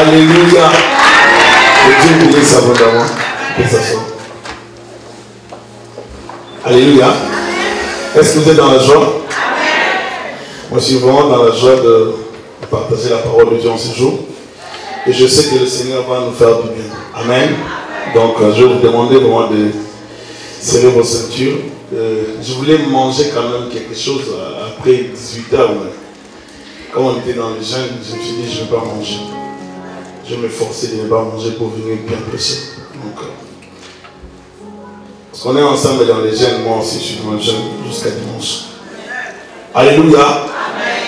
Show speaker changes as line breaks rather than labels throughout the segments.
Alléluia. Que Dieu vous bénisse abondamment. Que ça soit. Alléluia. Est-ce que vous êtes dans la joie? Moi, je suis vraiment dans la joie de partager la parole de Dieu en ce jour. Et je sais que le Seigneur va nous faire du bien. Amen. Donc, je vais vous demander vraiment de serrer vos ceintures. Je voulais manger quand même quelque chose après 18h. Quand on était dans le jeûne, je me suis dit, je ne vais pas manger. Je vais m'efforcer de ne pas manger pour venir bien prêcher. Donc, parce qu'on est ensemble dans les jeûnes, moi aussi je suis dans le jeûne jusqu'à dimanche. Alléluia.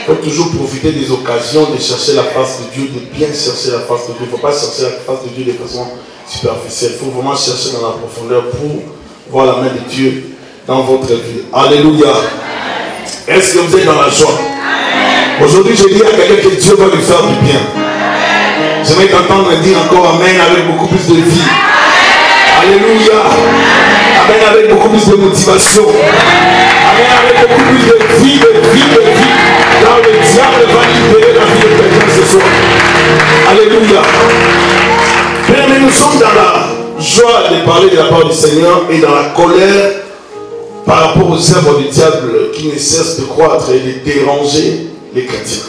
Il faut toujours profiter des occasions de chercher la face de Dieu, de bien chercher la face de Dieu. Il ne faut pas chercher la face de Dieu de façon superficielle. Il faut vraiment chercher dans la profondeur pour voir la main de Dieu dans votre vie. Alléluia. Est-ce que vous êtes dans la joie? Aujourd'hui, je dis à quelqu'un que Dieu va lui faire du bien. J'aimerais t'entendre dire encore Amen avec beaucoup plus de vie. Alléluia. Amen avec beaucoup plus de motivation. Amen avec beaucoup plus de vie, de vie, de vie. Là où le diable va libérer la vie de quelqu'un ce soir. Alléluia. Mais nous sommes dans la joie de parler de la parole du Seigneur et dans la colère par rapport aux œuvres du diable qui ne cessent de croître et de déranger les chrétiens.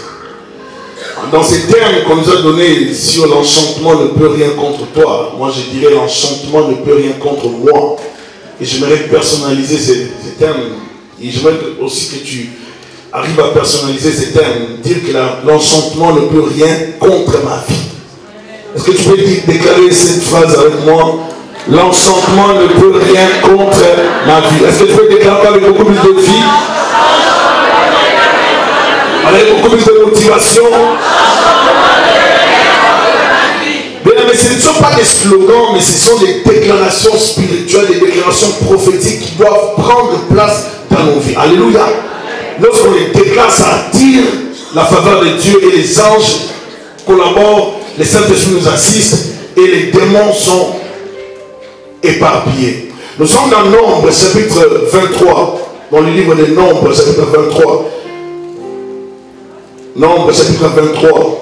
Dans ces termes qu'on nous a donnés sur l'enchantement ne peut rien contre toi, moi je dirais l'enchantement ne peut rien contre moi. Et j'aimerais personnaliser ces termes. Et j'aimerais aussi que tu arrives à personnaliser ces termes. Dire que l'enchantement ne peut rien contre ma vie. Est-ce que tu peux déclarer cette phrase avec moi? L'enchantement ne peut rien contre ma vie. Est-ce que tu peux déclarer avec beaucoup plus de vie? Avec beaucoup plus de motivation? Mais ce ne sont pas des slogans, mais ce sont des déclarations spirituelles, des déclarations prophétiques qui doivent prendre place dans nos vies. Alléluia. Lorsqu'on les déclare, ça attire la faveur de Dieu et les anges collaborent, les Saint-Esprit nous assistent et les démons sont éparpillés. Nous sommes dans Nombres, chapitre 23, dans le livre des Nombres, chapitre 23. Nombres, chapitre 23.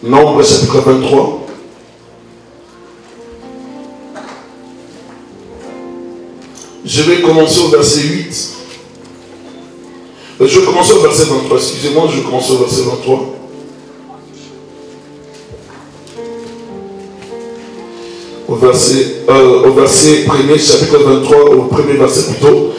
Nombres, chapitre 23. Je vais commencer au verset 8. Je vais commencer au verset 23. Excusez-moi, je vais commencer au verset 23. Au verset 1er, chapitre 23, au premier verset plutôt.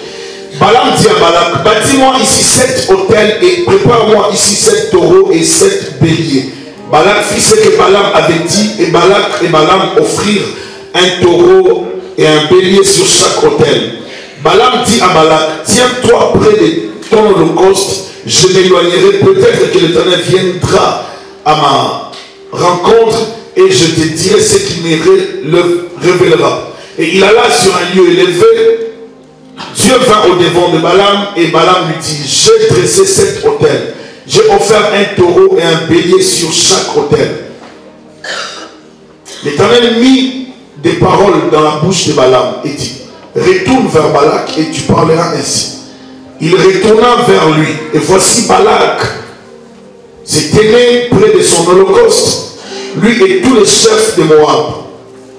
Balaam dit à Balak, bâtis-moi ici 7 autels et prépare-moi ici 7 taureaux et 7 béliers. Balak fit ce que Balaam avait dit et Balak et Balaam offrirent un taureau et un bélier sur chaque autel. Balaam dit à Balak, tiens-toi près de ton holocauste, je m'éloignerai, peut-être que l'Éternel viendra à ma rencontre et je te dirai ce qui me révélera. Et il alla sur un lieu élevé. Dieu vint au devant de Balaam et Balaam lui dit, j'ai dressé 7 autels. J'ai offert un taureau et un bélier sur chaque autel. L'Éternel mit des paroles dans la bouche de Balaam et dit, retourne vers Balak et tu parleras ainsi. Il retourna vers lui et voici Balak s'est tenu près de son holocauste, lui et tous les chefs de Moab.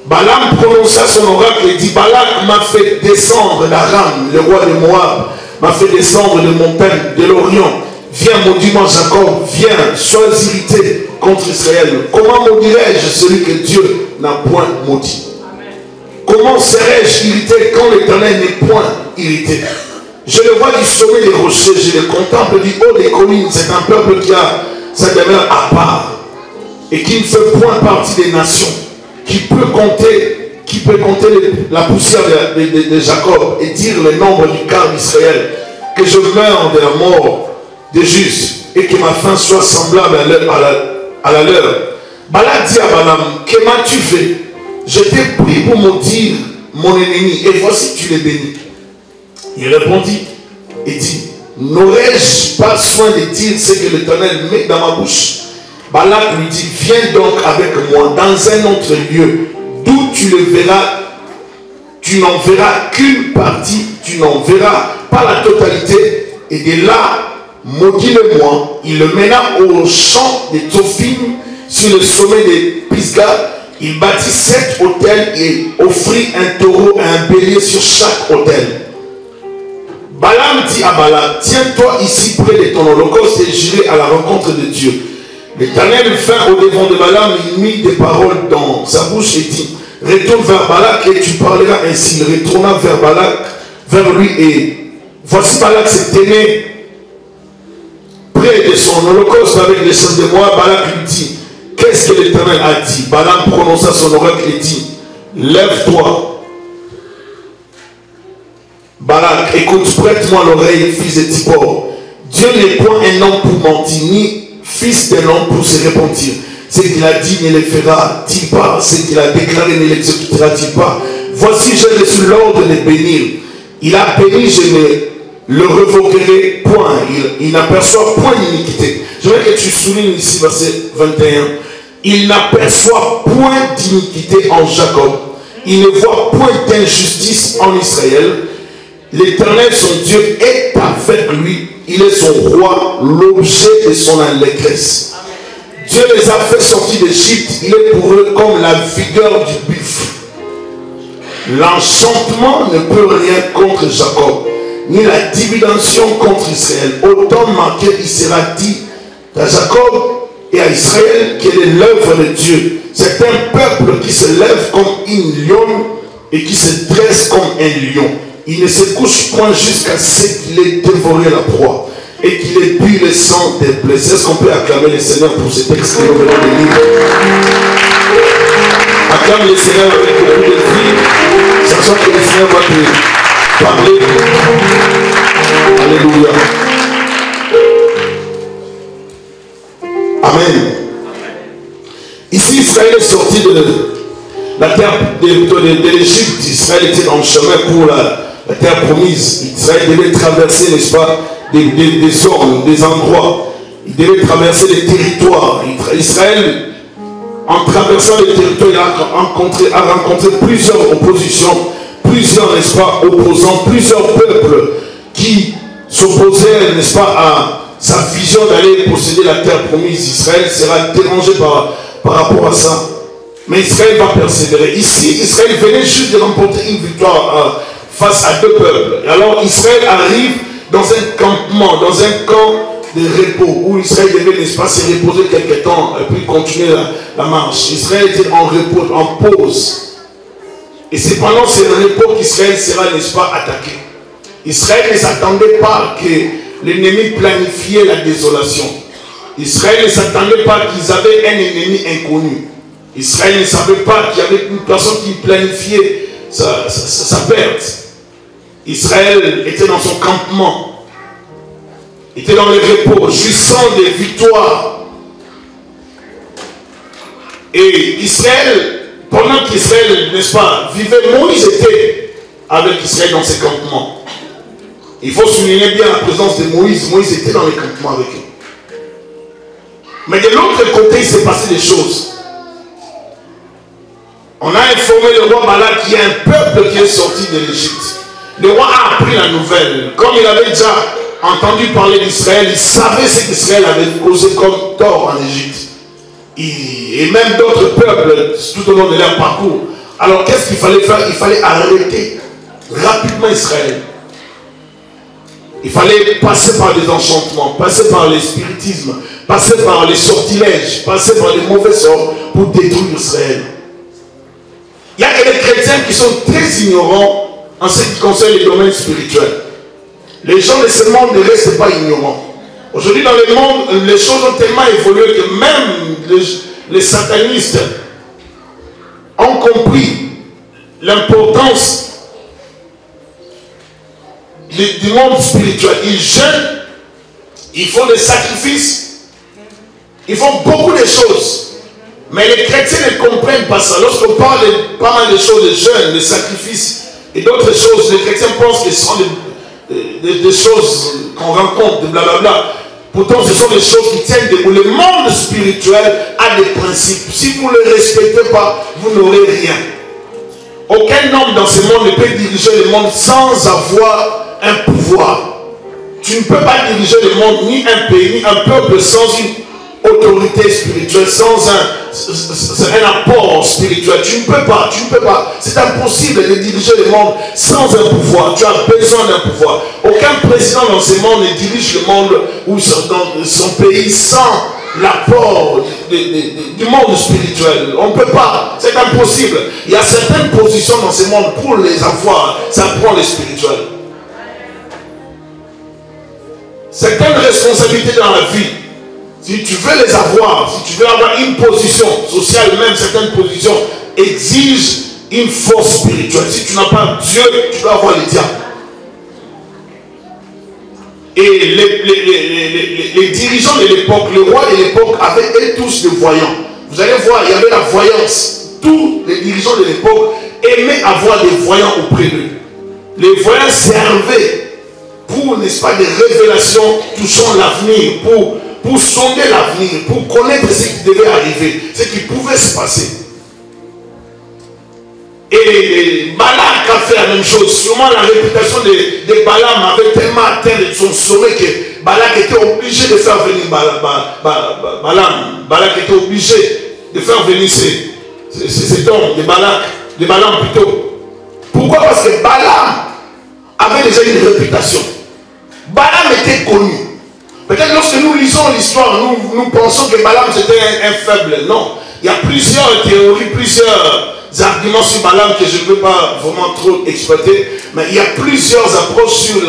Balaam prononça son oracle et dit, Balak m'a fait descendre d'Aram, le roi de Moab, m'a fait descendre de montagne, de l'Orient. Viens, maudis-moi Jacob, viens, sois irrité contre Israël. Comment maudirais-je celui que Dieu n'a point maudit? Comment serais-je irrité quand l'Éternel n'est point irrité? Je le vois du sommet des rochers, je le contemple du haut des collines. C'est un peuple qui a sa demeure à part et qui ne fait point partie des nations, qui peut compter la poussière de Jacob et dire le nombre du quart d'Israël. Que je meure de la mort des justes et que ma fin soit semblable à la leur. Balak dit à Balaam, que m'as-tu fait? Je t'ai pris pour maudire mon ennemi et voici tu l'es béni. Il répondit et dit, n'aurais-je pas soin de dire ce que l'Éternel met dans ma bouche? Balak lui dit, viens donc avec moi dans un autre lieu d'où tu le verras. Tu n'en verras qu'une partie, tu n'en verras pas la totalité. Et de là, maudis-le-moi. Il le mena au champ de Tophim, sur le sommet de Pisgah. Il bâtit 7 autels et offrit un taureau et un bélier sur chaque autel. Balaam dit à Balak, tiens-toi ici près de ton holocauste et j'irai à la rencontre de Dieu. L'Éternel vint au devant de Balaam, il mit des paroles dans sa bouche et dit, retourne vers Balak et tu parleras ainsi. Il retourna vers Balak, vers lui, et voici Balak se tenait près de son holocauste avec les chefs de Moab. Balak lui dit, qu'est-ce que l'Éternel a dit? Balaam prononça son oracle et dit, lève-toi. Balak, écoute, prête-moi l'oreille, fils de Tipor. Dieu n'est point un homme pour mentir, ni fils d'un homme pour se repentir. Ce qu'il a dit ne le fera-t-il pas? Ce qu'il a déclaré ne l'exécutera-t-il pas? Voici, j'ai reçu l'ordre de bénir. Il a béni, je ne le revoquerai point. Il n'aperçoit point d'iniquité. Je veux que tu soulignes ici, verset 21. Il n'aperçoit point d'iniquité en Jacob. Il ne voit point d'injustice en Israël. L'Éternel, son Dieu, est avec lui. Il est son roi, l'objet de son allégresse. Dieu les a fait sortir d'Égypte. Il est pour eux comme la vigueur du buffle. L'enchantement ne peut rien contre Jacob, ni la divination contre Israël. Autant marqué, il sera dit à Jacob et à Israël quelle est l'œuvre de Dieu. C'est un peuple qui se lève comme une lionne et qui se dresse comme un lion. Il ne se couche point jusqu'à ce qu'il ait dévoré la proie et qu'il ait bu le sang des blessés. Est-ce qu'on peut acclamer le Seigneur pour ce texte que nous venons de lire? Acclame le Seigneur avec beaucoup de vie, sachant que le Seigneur va te parler. Alléluia. Amen. Ici, Israël est sorti de la terre de l'Égypte. Israël était en chemin pour la terre promise. Israël devait traverser, n'est-ce pas, des zones, des endroits. Il devait traverser les territoires. Israël, en traversant les territoires, a rencontré plusieurs oppositions, plusieurs, n'est-ce pas, opposants, plusieurs peuples qui s'opposaient, n'est-ce pas, à sa vision d'aller posséder la terre promise. Israël sera dérangé par rapport à ça. Mais Israël va persévérer. Ici, Israël venait juste de remporter une victoire face à 2 peuples. Et alors Israël arrive dans un campement, dans un camp de repos, où Israël devait, n'est-ce pas, se reposer quelque temps et puis continuer la marche. Israël était en repos, en pause. Et c'est pendant ce repos qu'Israël sera, n'est-ce pas, attaqué. Israël ne s'attendait pas que l'ennemi planifiait la désolation. Israël ne s'attendait pas qu'ils avaient un ennemi inconnu. Israël ne savait pas qu'il y avait une personne qui planifiait sa perte. Israël était dans son campement, était dans le repos, jouissant des victoires. Et Israël, pendant qu'Israël, n'est-ce pas, vivait, Moïse était avec Israël dans ses campements. Il faut souligner bien la présence de Moïse. Moïse était dans les campements avec eux. Mais de l'autre côté, il s'est passé des choses. On a informé le roi Balak qu'il y a un peuple qui est sorti de l'Égypte. Le roi a appris la nouvelle. Comme il avait déjà entendu parler d'Israël, il savait ce qu'Israël avait causé comme tort en Égypte. Et même d'autres peuples tout au long de leur parcours. Alors qu'est-ce qu'il fallait faire? Il fallait arrêter rapidement Israël. Il fallait passer par des enchantements, passer par le spiritisme, passer par les sortilèges, passer par les mauvais sorts pour détruire Israël. Il y a que les chrétiens qui sont très ignorants en ce qui concerne les domaines spirituels. Les gens de ce monde ne restent pas ignorants. Aujourd'hui dans le monde, les choses ont tellement évolué que même les satanistes ont compris l'importance du monde spirituel. Ils jeûnent, ils font des sacrifices, ils font beaucoup de choses. Mais les chrétiens ne comprennent pas ça. Lorsqu'on parle de pas mal de choses, de jeûne, de sacrifices et d'autres choses, les chrétiens pensent que ce sont des choses qu'on rencontre, de blablabla. Pourtant, ce sont des choses qui tiennent debout. Le monde spirituel a des principes. Si vous ne les respectez pas, vous n'aurez rien. Aucun homme dans ce monde ne peut diriger le monde sans avoir un pouvoir. tu ne peux pas diriger le monde, ni un pays, ni un peuple sans une autorité spirituelle, sans un apport spirituel. Tu ne peux pas. C'est impossible de diriger le monde sans un pouvoir. Tu as besoin d'un pouvoir. Aucun président dans ce monde ne dirige le monde ou dans son pays sans l'apport du monde spirituel. On ne peut pas. C'est impossible. Il y a certaines positions dans ce monde, pour les avoir, ça prend le spirituel. Certaines responsabilités dans la vie, si tu veux les avoir, si tu veux avoir une position sociale, même certaines positions exigent une force spirituelle. Si tu n'as pas Dieu, tu dois avoir le diable. Et les dirigeants de l'époque, le roi de l'époque avaient eux tous des voyants. Vous allez voir, il y avait la voyance. Tous les dirigeants de l'époque aimaient avoir des voyants auprès d'eux. Les voyants servaient pour, n'est-ce pas, des révélations touchant l'avenir, pour sonder l'avenir, pour connaître ce qui devait arriver, ce qui pouvait se passer. Et Balak a fait la même chose. Sûrement la réputation de Balaam avait tellement atteint de son sommet que Balak était obligé de faire venir Balaam. Balak était obligé de faire venir cet homme de Balaam plutôt. Pourquoi? Parce que Balaam avait déjà une réputation. Balaam était connu. Peut-être lorsque nous lisons l'histoire, nous pensons que Balaam c'était un faible. Non. Il y a plusieurs théories, plusieurs arguments sur Balaam que je ne veux pas vraiment trop exploiter. Mais il y a plusieurs approches sur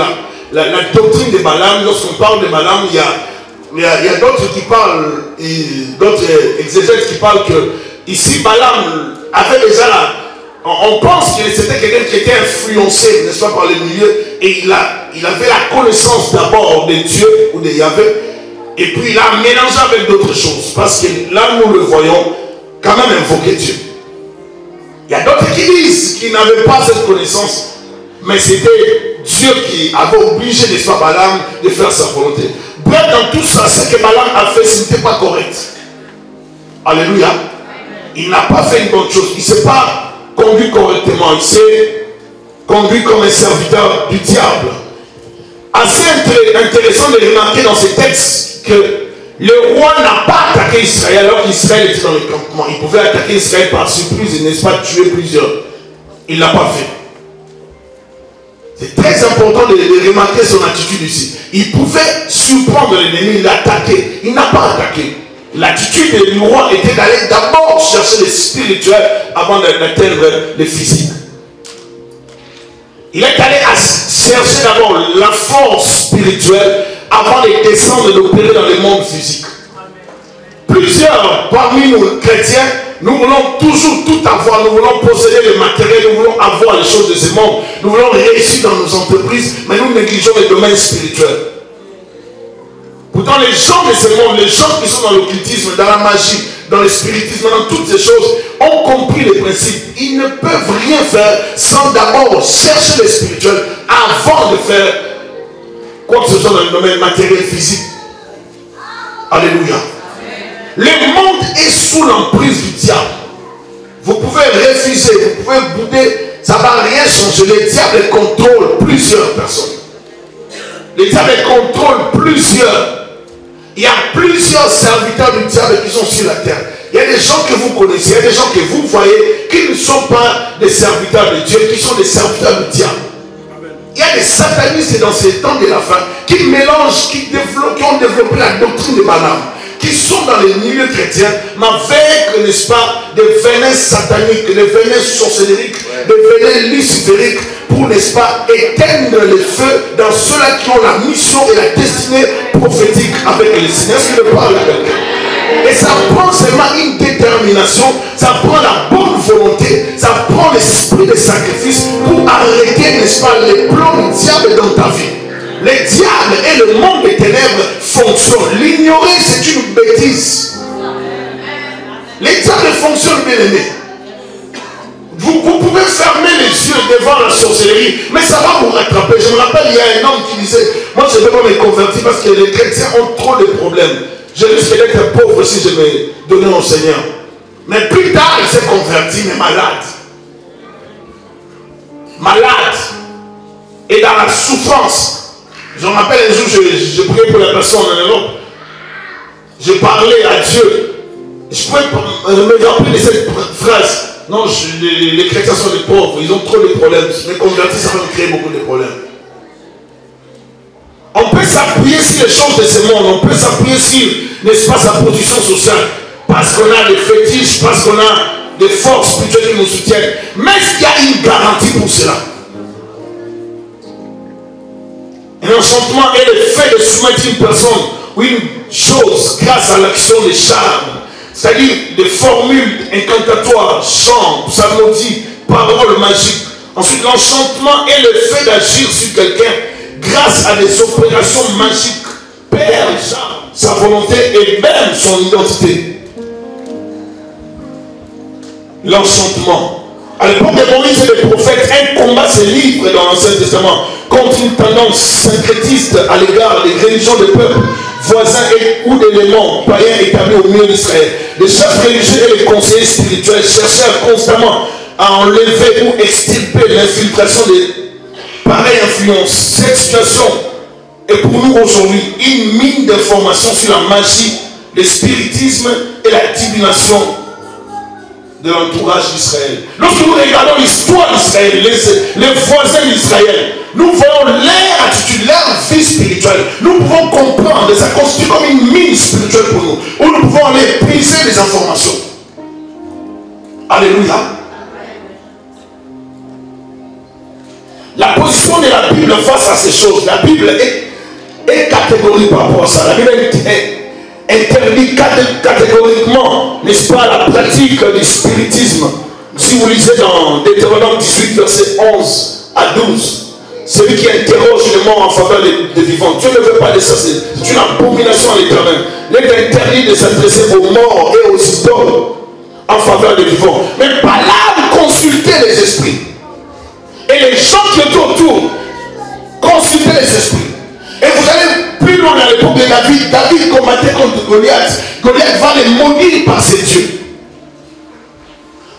la doctrine de Balaam. Lorsqu'on parle de Balaam, il y a d'autres qui parlent, d'autres exégètes qui parlent que ici Balaam avait déjà on pense que c'était quelqu'un qui était influencé, n'est-ce pas, par le milieu, et il avait la connaissance d'abord de Dieu ou de Yahvé, et puis il a mélangé avec d'autres choses, parce que là nous le voyons quand même invoquer Dieu. Il y a d'autres qui disent qu'ils n'avaient pas cette connaissance, mais c'était Dieu qui avait obligé, n'est-ce pas, Balaam de faire sa volonté. Bref, dans tout ça, ce que Balaam a fait, ce n'était pas correct. Alléluia. Il n'a pas fait une bonne chose. Il ne s'est pas conduit correctement. Il s'est conduit comme un serviteur du diable. Assez intéressant de remarquer dans ces textes que le roi n'a pas attaqué Israël alors qu'Israël était dans le campement. Il pouvait attaquer Israël par surprise et n'est-ce pas tuer plusieurs. Il ne l'a pas fait. C'est très important de remarquer son attitude ici. Il pouvait surprendre l'ennemi, l'attaquer. Il n'a pas attaqué. L'attitude du roi était d'aller d'abord chercher le spirituel avant d'atteindre le physique. Il est allé chercher d'abord la force spirituelle avant de descendre et d'opérer dans le monde physique. Plusieurs parmi nous chrétiens, nous voulons toujours tout avoir, nous voulons posséder le matériel, nous voulons avoir les choses de ce monde, nous voulons réussir dans nos entreprises, mais nous négligeons le domaine spirituel. Pourtant, les gens de ce monde, les gens qui sont dans l'occultisme, dans la magie, dans le spiritisme, dans toutes ces choses, ont compris les principes. Ils ne peuvent rien faire sans d'abord chercher le spirituel avant de faire quoi que ce soit dans le domaine matériel, physique. Alléluia. Le monde est sous l'emprise du diable. Vous pouvez refuser, vous pouvez bouder, ça ne va rien changer. Le diable contrôle plusieurs personnes. Le diable contrôle plusieurs. Il y a plusieurs serviteurs du diable qui sont sur la terre. Il y a des gens que vous connaissez, il y a des gens que vous voyez qui ne sont pas des serviteurs de Dieu, qui sont des serviteurs du diable. Il y a des satanistes dans ces temps de la fin qui mélangent, qui ont développé la doctrine de Balaam, qui sont dans les milieux chrétiens, mais avec, n'est-ce pas, des venins sataniques, des venins sorcellériques, des venins lucifériques, pour, n'est-ce pas, éteindre le feu dans ceux-là qui ont la mission et la destinée prophétique avec le Seigneur. Est-ce que je parle à quelqu'un? Et ça prend seulement une détermination, ça prend la bonne volonté, ça prend l'esprit de sacrifice pour arrêter, n'est-ce pas, les plans du diable dans ta vie. Le diable et le monde des ténèbres fonctionnent. L'ignorer, c'est une bêtise. Le diable fonctionne, bien aimé. Vous pouvez fermer les yeux devant la sorcellerie, mais ça va vous rattraper. Je me rappelle, il y a un homme qui disait, moi je ne vais pas me convertir parce que les chrétiens ont trop de problèmes. Je risque d'être pauvre si je me donnais au Seigneur. Mais plus tard, il s'est converti, mais malade. Malade. Et dans la souffrance. Je me rappelle un jour, je priais pour la personne en Europe. Je parlais à Dieu. Je pouvais me rappeler de cette phrase. Non, les chrétiens sont des pauvres, ils ont trop de problèmes. Les convertis, ça va me créer beaucoup de problèmes. On peut s'appuyer sur les choses de ce monde, on peut s'appuyer sur, n'est-ce pas, sa position sociale, parce qu'on a des fétiches, parce qu'on a des forces spirituelles qui nous soutiennent. Mais il y a une garantie pour cela. Un enchantement est le fait de soumettre une personne ou une chose grâce à l'action des charmes, c'est-à-dire des formules incantatoires, chants, psalmodies, paroles magiques. Ensuite, l'enchantement est le fait d'agir sur quelqu'un grâce à des opérations magiques, perd sa volonté et même son identité. L'enchantement. À l'époque de Moïse et des prophètes, un combat se livre dans l'Ancien Testament contre une tendance syncrétiste à l'égard des religions des peuples voisins ou d'éléments païens établis au milieu d'Israël. Les chefs religieux et les conseillers spirituels cherchèrent constamment à enlever ou extirper l'infiltration des pareille influence. Cette situation est pour nous aujourd'hui une mine d'informations sur la magie, le spiritisme et la divination de l'entourage d'Israël. Lorsque nous regardons l'histoire d'Israël, les voisins d'Israël, nous voyons leur attitude, leur vie spirituelle. Nous pouvons comprendre, ça constitue comme une mine spirituelle pour nous, où nous pouvons aller puiser des informations. Alléluia. La position de la Bible face à ces choses, la Bible est catégorique par rapport à ça. La Bible interdit catégoriquement, n'est-ce pas, la pratique du spiritisme. Si vous lisez dans Deutéronome 18, verset 11 à 12, celui qui interroge les morts en faveur des vivants, Dieu ne veut pas de ça, c'est une abomination à l'Éternel. Il est interdit de s'adresser aux morts et aux idoles en faveur des vivants. Mais Balaam consultait les esprits. Et les gens qui étaient autour consultaient les esprits. Et vous allez plus loin dans l'époque de David. David combattait contre Goliath. Goliath va les maudire par ses dieux.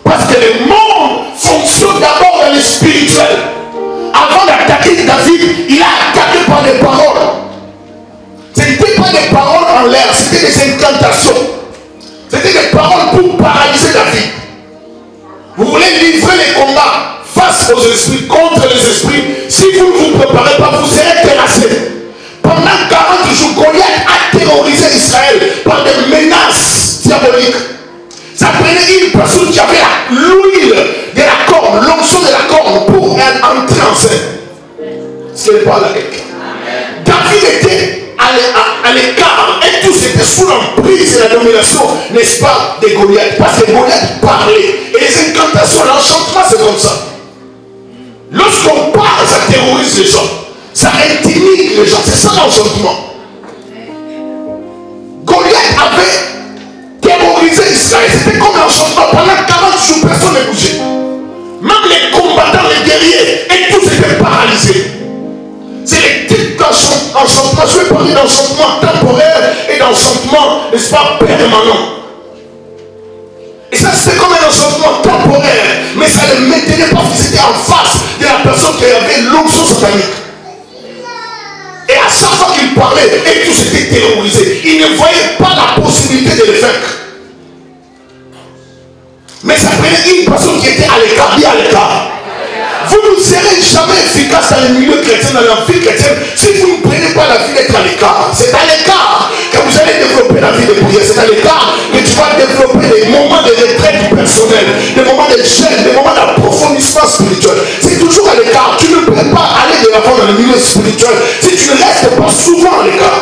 Parce que le monde fonctionne d'abord dans le spirituel. Avant d'attaquer David, il a attaqué par des paroles. Ce n'était pas des paroles en l'air, c'était des incantations. C'était des paroles pour paralyser David. Vous voulez livrer les combats face aux esprits, contre les esprits. Si vous ne vous préparez pas, vous serez terrassé. Pendant 40 jours, Goliath a terrorisé Israël par des menaces diaboliques. Ça prenait une personne qui avait l'huile de la corne, l'onction de la corne pour entrer en scène. Ce n'est pas là quelqu'un. David était à l'écart et tous étaient sous l'emprise et la domination, n'est-ce pas, de Goliath. Parce que Goliath parlait. Et les incantations, l'enchantement, c'est comme ça. Lorsqu'on parle, ça terrorise les gens. Ça intimide les gens. C'est ça l'enchantement. Goliath avait terrorisé Israël. C'était comme l'enchantement. Pendant 40 jours, personne ne bougeait. Même les combattants, les guerriers, et tous étaient paralysés. C'est les types d'enchantement. Je vais parler d'enchantement temporaire et d'enchantement, n'est-ce pas, permanent. Et ça, c'était comme un enchantement temporaire, mais ça ne maintenait pas qu'ils étaient en face de la personne qui avait l'onction satanique. Et à chaque fois qu'il parlait, et tous étaient terrorisés. Ils ne voyaient pas la possibilité de le vaincre. Mais ça prenait une personne qui était à l'écart, bien à l'écart. Vous ne serez jamais efficace dans le milieu chrétien, dans la vie chrétienne, si vous ne prenez pas la vie d'être à l'écart. C'est à l'écart que vous allez développer la vie de prière. C'est à l'écart que tu vas développer des moments de retraite personnelle, des moments de gêne, des moments d'approfondissement spirituel. C'est toujours à l'écart. Tu ne peux pas aller de l'avant dans le milieu spirituel si tu ne restes pas souvent à l'écart.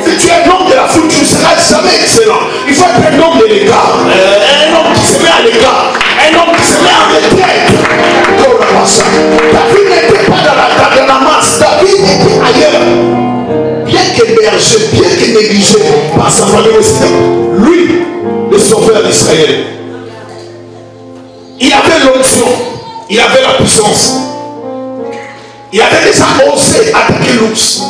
Si tu es un homme de la foule, tu ne seras jamais excellent. Il faut être un homme de l'écart. Un homme qui se met à l'écart. Un homme qui se met en retraite. David n'était pas dans la masse. David était ailleurs. Bien qu'hébergé, bien que négligé par sa famille, lui, le sauveur d'Israël. Il avait l'onction. Il avait la puissance. Il avait déjà osé attaquer l'ours.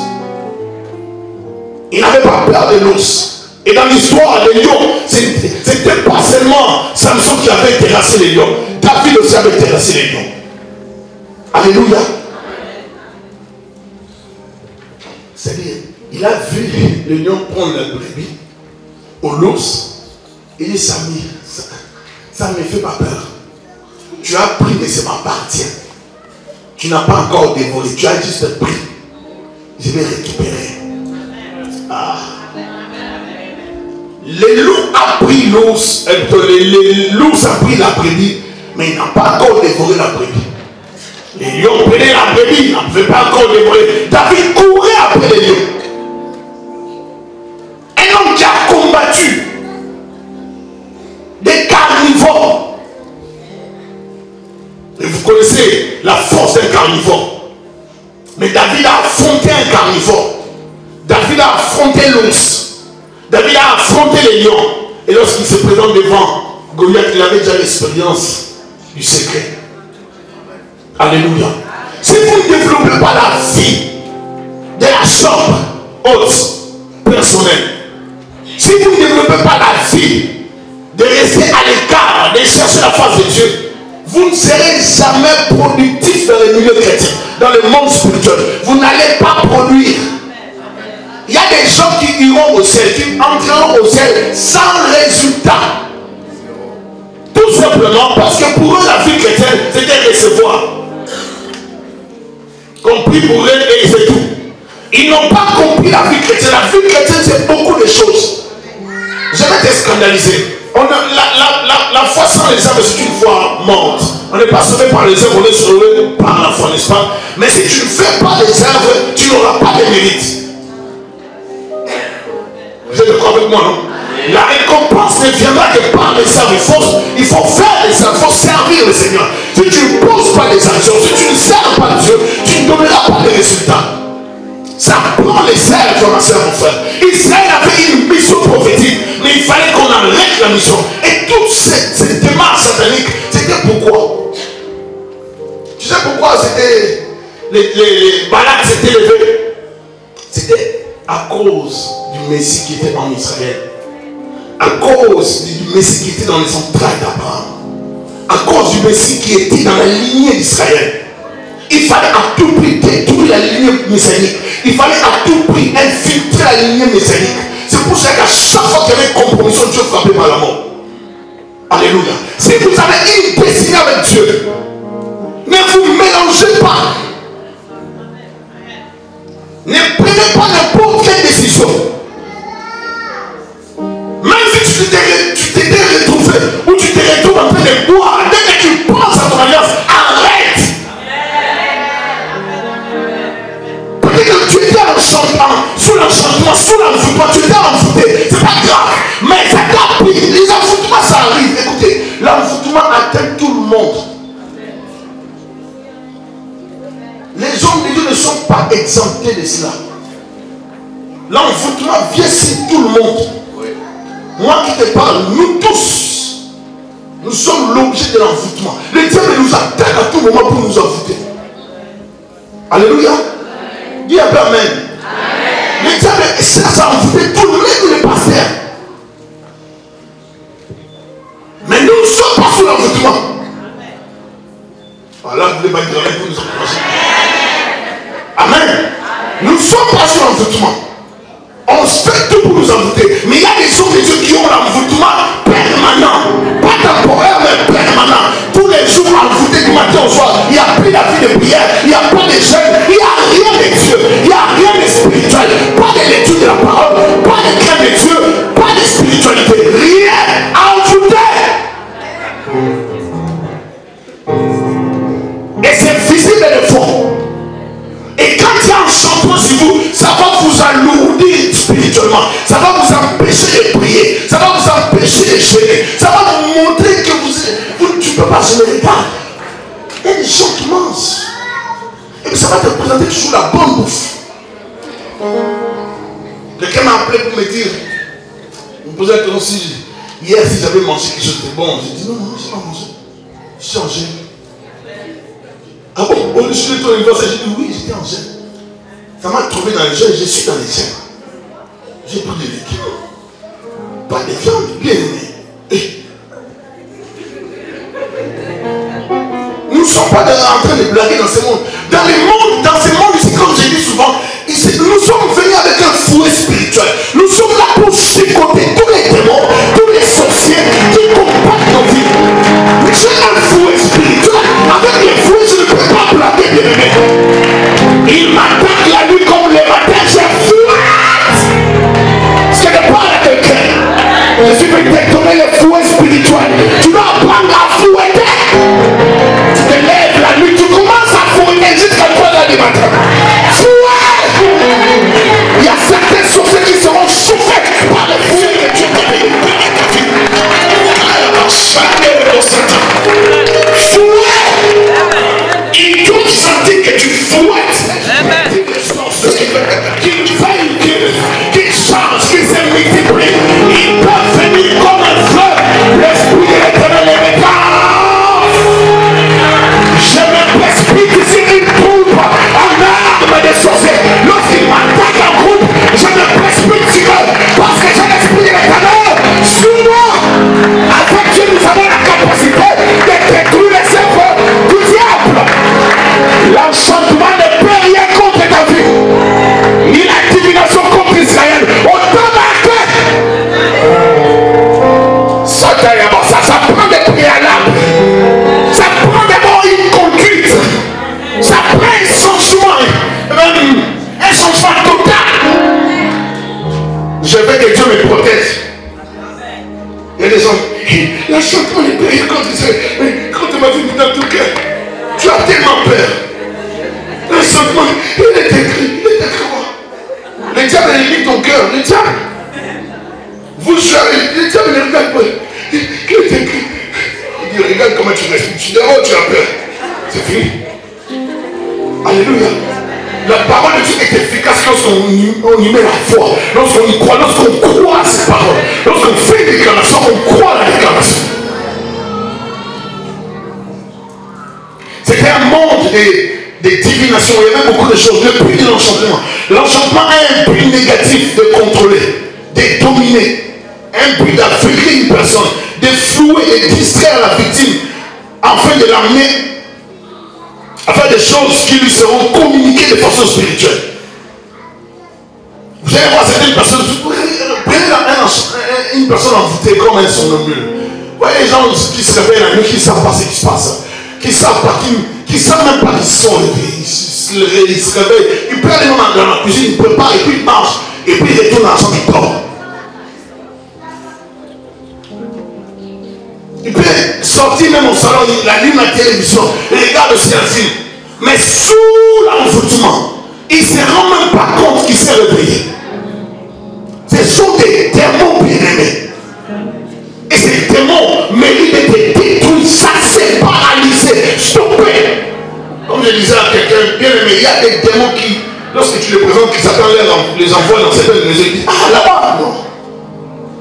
Il n'avait pas peur de l'ours. Et dans l'histoire des lions, c'était pas seulement Samson qui avait terrassé les lions. David aussi avait terrassé les lions. Alléluia. Il a vu le lion prendre la brebis au l'ours. Il dit, Samy, ça ne me fait pas peur. Tu as pris, mais ça m'appartient. Tu n'as pas encore dévoré, tu as juste pris. Je vais récupérer. Ah. Le loup a pris l'ours, l'ours a pris la brebis, mais il n'a pas encore dévoré la brebis. Les lions prenaient la brebis, il ne pouvait pas encore dévorer. David courait après les lions. Un homme qui a combattu des carnivores. Et vous connaissez la force d'un carnivore. Mais David a affronté un carnivore. David a affronté l'ours. David a affronté les lions. Et lorsqu'il se présente devant Goliath, il avait déjà l'expérience du secret. Alléluia. Si vous ne développez pas la vie de la chambre haute, personnelle, si vous ne développez pas la vie de rester à l'écart, de chercher la face de Dieu, vous ne serez jamais productif dans le milieu chrétien, dans le monde spirituel. Vous n'allez pas produire. Il y a des gens qui iront au ciel, qui entreront au ciel sans résultat. Tout simplement parce que pour eux, la vie chrétienne, c'était recevoir. Compris pour eux et c'est tout. Ils n'ont pas compris la vie chrétienne. La vie chrétienne, c'est beaucoup de choses. Je vais te scandaliser. La foi sans les œuvres, c'est une foi morte. On n'est pas sauvé par les œuvres, on est sauvé par la foi, n'est-ce pas? Mais si tu ne fais pas les œuvres, tu n'auras pas de mérite. Vous êtes d'accord avec moi, non? La récompense ne viendra que par les œuvres. Il faut faire les œuvres, il faut servir le Seigneur. Si tu ne poses pas les actions, si tu ne sers pas Dieu, tu ne donneras pas de résultats. Ça prend les œuvres, ma soeur, mon frère. Israël avait une mission prophétique, mais il fallait qu'on arrête la mission. Et toute cette démarche satanique, c'était pourquoi? Tu sais pourquoi c'était les Balak s'étaient levés? C'était à cause du Messie qui était en Israël. À cause du Messie qui était dans les entrailles d'Abraham. À cause du Messie qui était dans la lignée d'Israël. Il fallait à tout prix détruire la lignée messianique. Il fallait à tout prix infiltrer la lignée messianique. C'est pour ça qu'à chaque fois qu'il y avait une compromission, Dieu frappait par la mort. Alléluia. Si vous avez une destinée avec Dieu, ne vous mélangez pas. Ne prenez pas n'importe quelle décision. Même si tu t'étais retrouvé ou tu te retrouves en train de boire, dès que tu penses à ton alliance, arrête. Peut-être que tu étais sous l'enchantement, sous l'envoûtement, tu étais envoûté, c'est pas grave. Mais ça t'a pris, les envoûtements ça arrive. Écoutez, l'envoûtement atteint tout le monde. Les hommes de Dieu ne sont pas exemptés de cela. L'envoûtement vient sur tout le monde. Moi qui te parle, nous tous, nous sommes l'objet de l'envoûtement. Le diable nous attaque à tout moment pour nous envoûter. Alléluia. Dis un peu amen. Le diable cherche à envoûter tout le monde, les pasteurs. Mais nous ne sommes pas sous l'envoûtement. Alors vous voulez pas dire amen pour nous encourager. Amen. Nous ne sommes pas sous l'envoûtement. On se fait tout pour nous envoûter. Mais il y a des hommes de Dieu qui ont l'envoûtement permanent. Pas temporaire, mais permanent. Tous les jours envoûtés du matin au soir. Il n'y a plus la vie de prière. Il n'y a pas de jeûne. Il n'y a rien de Dieu. Il n'y a rien de spirituel. Pas de l'étude de la parole. Pas de crainte de Dieu. Pas de spiritualité. Rien envoûté. Et c'est visible et fort. Et quand il y a un changement sur vous, ça va vous alourdir spirituellement. Ça va vous empêcher de prier. Ça va vous empêcher de jeûner. Ça va vous montrer que tu ne peux pas jeûner. Regarde. Il y a des gens qui mangent. Et puis ça va te présenter toujours la bonne bouffe. Quelqu'un m'a appelé pour me dire, il me posait la question si hier si j'avais mangé quelque chose de bon. J'ai dit non, je n'ai pas mangé. Je suis en jeûne. Ah bon, au dessus de ton anniversaire, j'ai dit oui, j'étais en jeûne. Ça m'a trouvé dans les jeûnes, je suis dans les jeûnes. J'ai pris des légumes, pas de viande, bien aimé. Nous ne sommes pas en train de blaguer dans ce monde. Dans ce monde ici, comme je dis souvent, nous sommes venus avec un fouet spirituel. Nous sommes là pour chicoter tous les démons, tous les sorciers qui combattent nos vies. Mais j'ai un fouet spirituel. Avec les fouets, je ne peux pas blaguer, bien aimé. Il m'attaque la nuit comme le matin, j'ai fouette. Ce que ne parle à quelqu'un. Je suis venu te donner le fouet spirituel. Tu dois apprendre à fouetter. Tu te lèves la nuit, tu commences à fouetter jusqu'à 3h du matin. Fouet. Il y a certaines sorciers qui seront chauffées par le fouet que Dieu t'a donné. Fouet. Il faut sentir que tu fouettes. Qu'ils veillent, qu'ils changent, qu'ils se multiplient. Ils peuvent venir comme un fleuve. L'esprit de l'Éternel est métal. Je me précipite ici une troupe en arme de sorciers. Lorsqu'ils m'attaquent en groupe, je me précipite sur eux parce que j'ai l'esprit de l'Éternel sur moi. Avec Dieu, nous avons la capacité de détruire les œuvres du diable. L'enchantement ne peut rien contre ta vie, ni la divination contre Israël. Autant marqué. Ça prend des préalables. Ça prend d'abord une conduite. Ça prend un changement. Un changement total. Je veux que Dieu me protège. Il y a des gens, l'enchantement ne peut rien contre Israël. Mais quand tu m'as vu dans ton cœur, tu as tellement peur. L'enchantement, il est écrit. Il est écrit quoi? Le diable limite ton cœur. Le diable. Vous jouez, le diable ne regarde pas. Il est écrit. Il dit, regarde comment tu respires. Tu dis, oh, tu as peur. C'est fini. Alléluia. La parole de Dieu est efficace lorsqu'on y met la foi. Lorsqu'on y croit, lorsqu'on croit à ses paroles. Lorsqu'on fait une déclaration, on croit à la déclaration. C'était un monde des divinations. Il y avait beaucoup de choses. Le but de l'enchantement. L'enchantement a un but négatif de contrôler, de dominer. Un but d'affaiblir une personne, de flouer et distraire la victime afin de l'amener à faire des choses qui lui seront communiquées de façon spirituelle. Vous allez voir certaines personnes, une personne envoûtée comme un somnambule. Vous voyez les gens qui se réveillent la nuit, qui ne savent pas ce qui se passe, qui ne savent pas, qui ne savent même pas qu'ils sont réveillés. Ils se réveillent, ils peuvent aller dans la cuisine, ils préparent et puis ils marchent, et puis ils retournent à la chambre, ils dorment. Il peut sortir même au salon, il allume la télévision, il regarde le film. Mais sous l'envoûtement, il ne se rend même pas compte qu'il s'est réveillé. Ce sont des démons bien-aimés. Et ces démons méritent d'être détruits, chassés, paralysés, stoppés. Comme je disais à quelqu'un bien-aimé, il y a des démons qui, lorsque tu les présentes, qui Satan les envoie dans certaines maisons, ils disent, ah là-bas, non.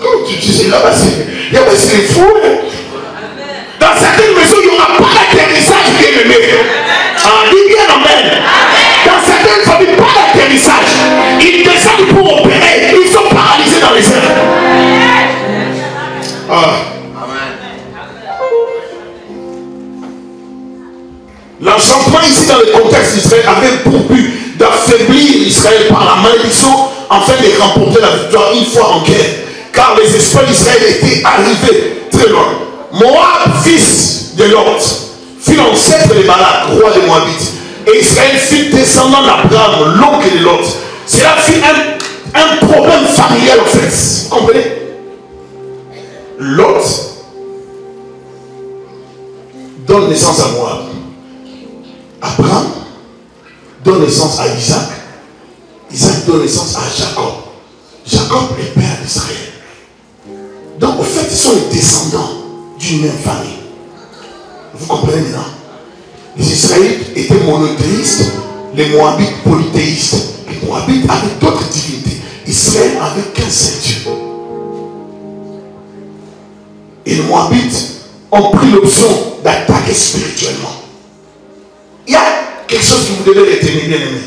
Comme tu disais, là-bas, c'est les fous. Dans certaines maisons, il n'y aura pas d'atterrissage bien-aimé. Dis bien amen. Dans certaines familles, pas d'atterrissage. Ils descendent pour opérer. Ils sont paralysés dans les airs. L'enchantement ici dans le contexte d'Israël avait pour but d'affaiblir Israël par la malédiction afin de remporter la victoire une fois en guerre. Car les esprits d'Israël étaient arrivés très loin. Moab, fils de Lot, fut l'ancêtre de Balak, roi des Moabites. Et Israël fut descendant d'Abraham, l'oncle de Lot. Cela fut un problème familial en fait. Vous comprenez? Lot donne naissance à Moab. Abraham donne naissance à Isaac. Isaac donne naissance à Jacob. Jacob est père d'Israël. Donc au fait, ils sont les descendants d'une même famille. Vous comprenez maintenant? Les Israélites étaient monothéistes, les Moabites polythéistes. Les Moabites avaient d'autres divinités. Israël avait qu'un seul Dieu. Et les Moabites ont pris l'option d'attaquer spirituellement. Il y a quelque chose que vous devez retenir, bien aimé.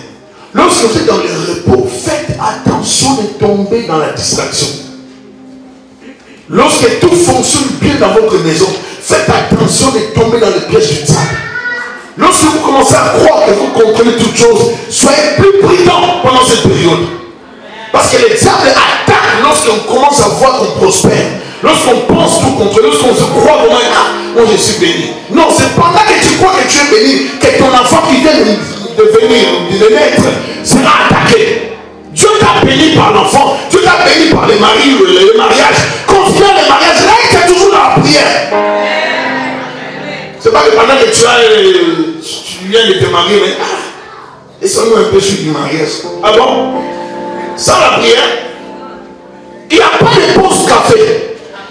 Lorsque vous êtes dans le repos, faites attention de tomber dans la distraction. Lorsque tout fonctionne bien dans votre maison, faites attention de tomber dans le piège du diable. Lorsque vous commencez à croire que vous contrôlez toutes choses, soyez plus prudents pendant cette période. Parce que le diable attaque lorsqu'on commence à voir qu'on prospère. Lorsqu'on pense tout contre, lorsqu'on se croit vraiment, ah, moi je suis béni. Non, c'est pendant que tu crois que tu es béni que ton enfant qui vient de venir, de naître, sera attaqué. Dieu t'a béni par l'enfant, Dieu t'a béni par les maris, le mariage. Confiant le mariage, là, il est toujours dans la prière. C'est pas que pendant que tu viens de te marier, mais laisse-moi un peu sur du mariage. Ah bon? Sans la prière, il n'y a pas de pause café.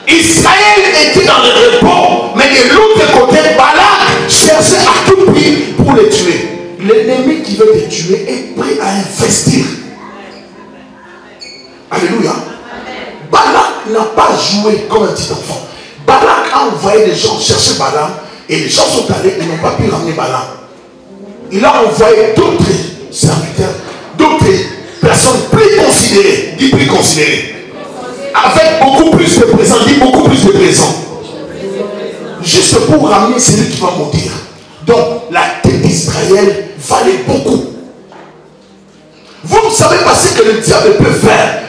Israël était dans le repos, mais de l'autre côté, Balak cherchait à tout prix pour les tuer. L'ennemi qui veut te tuer est prêt à investir. Alléluia. Balak n'a pas joué comme un petit enfant. Balak a envoyé des gens chercher Balaam et les gens sont allés et n'ont pas pu ramener Balaam. Il a envoyé d'autres serviteurs, d'autres personnes plus considérées, dit plus considérées. Avec beaucoup plus de présents, dit beaucoup plus de présents. Juste pour ramener celui qui va mourir. Donc, la tête d'Israël valait beaucoup. Vous ne savez pas ce que le diable peut faire.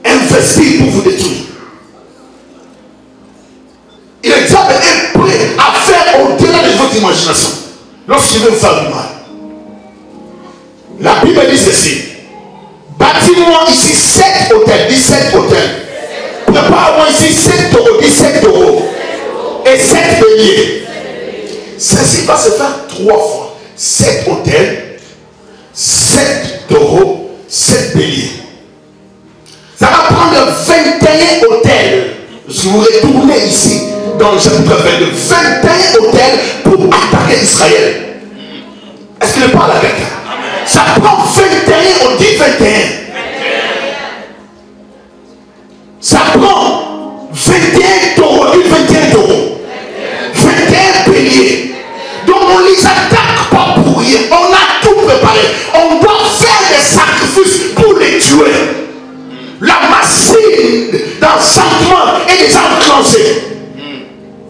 Investir pour vous détruire. Et le diable est prêt à faire au-delà de votre imagination. Lorsqu'il veut faire du mal. La Bible dit ceci. Bâtis-moi ici 7 hôtels, 17 hôtels. Prépare-moi ici 7 taureaux, 17 taureaux. Et 7 béliers. Ceci va se faire 3 fois. 7 hôtels, 7 taureaux, 7 béliers. Ça va prendre 21 hôtels. Si vous retournez ici, dans le chapitre 22, 21 hôtels pour attaquer Israël. Est-ce qu'il parle à quelqu'un? Ça prend 21, on dit 21. Ça prend 21 taureaux, on dit 21 taureaux. 21 béliers. Donc on ne les attaque pas pour rien. On a tout préparé. On doit faire des sacrifices pour les tuer. La machine d'enchantement est déjà enclenchée.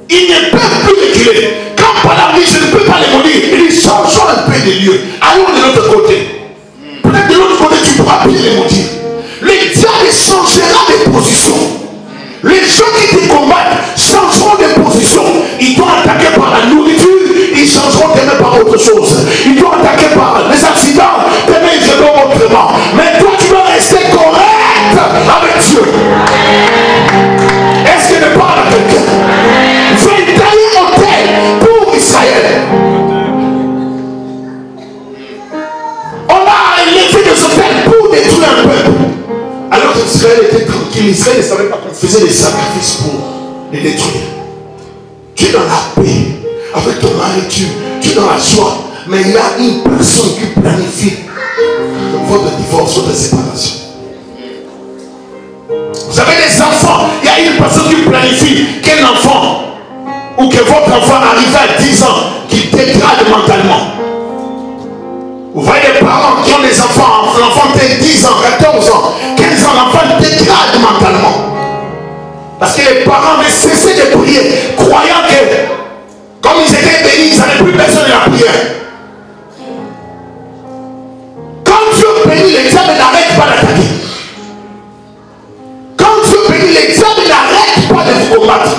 Ils ne peuvent plus reculer. Quand Balaam dit je ne peux pas les maudire, il dit changeons un peu de lieu. Allons de l'autre côté. Peut-être de l'autre côté tu pourras plus les maudire. Le diable changera de position. Les gens qui te combattent changeront de position. Ils doivent attaquer par la nourriture, ils changeront demain par autre chose. Ils doivent attaquer par les accidents, demain ils feront autrement. Mais toi tu dois rester correct avec Dieu. Est-ce que ne parle à quelqu'un? 21 hôtels pour Israël. On a élevé des hôtels pour détruire un peuple. Alors qu'Israël était tranquille, Israël ne savait pas qu'on faisait des sacrifices pour les détruire. Tu es dans la paix avec ton mari, tu es dans la joie, mais il y a une personne qui planifie votre divorce, votre séparation. Vous avez des enfants, il y a une personne qui planifie qu'un enfant ou que votre enfant arrive à 10 ans qui dégrade mentalement. Vous voyez des parents qui ont des enfants, l'enfant a 10 ans, 14 ans, 15 ans, l'enfant dégrade mentalement. Parce que les parents avaient cessé de prier, croyant que comme ils étaient bénis, ils n'avaient plus besoin de la prière. Quand Dieu bénit, le diable n'arrête pas d'attaquer. Quand Dieu bénit, le diable n'arrête pas de vous combattre.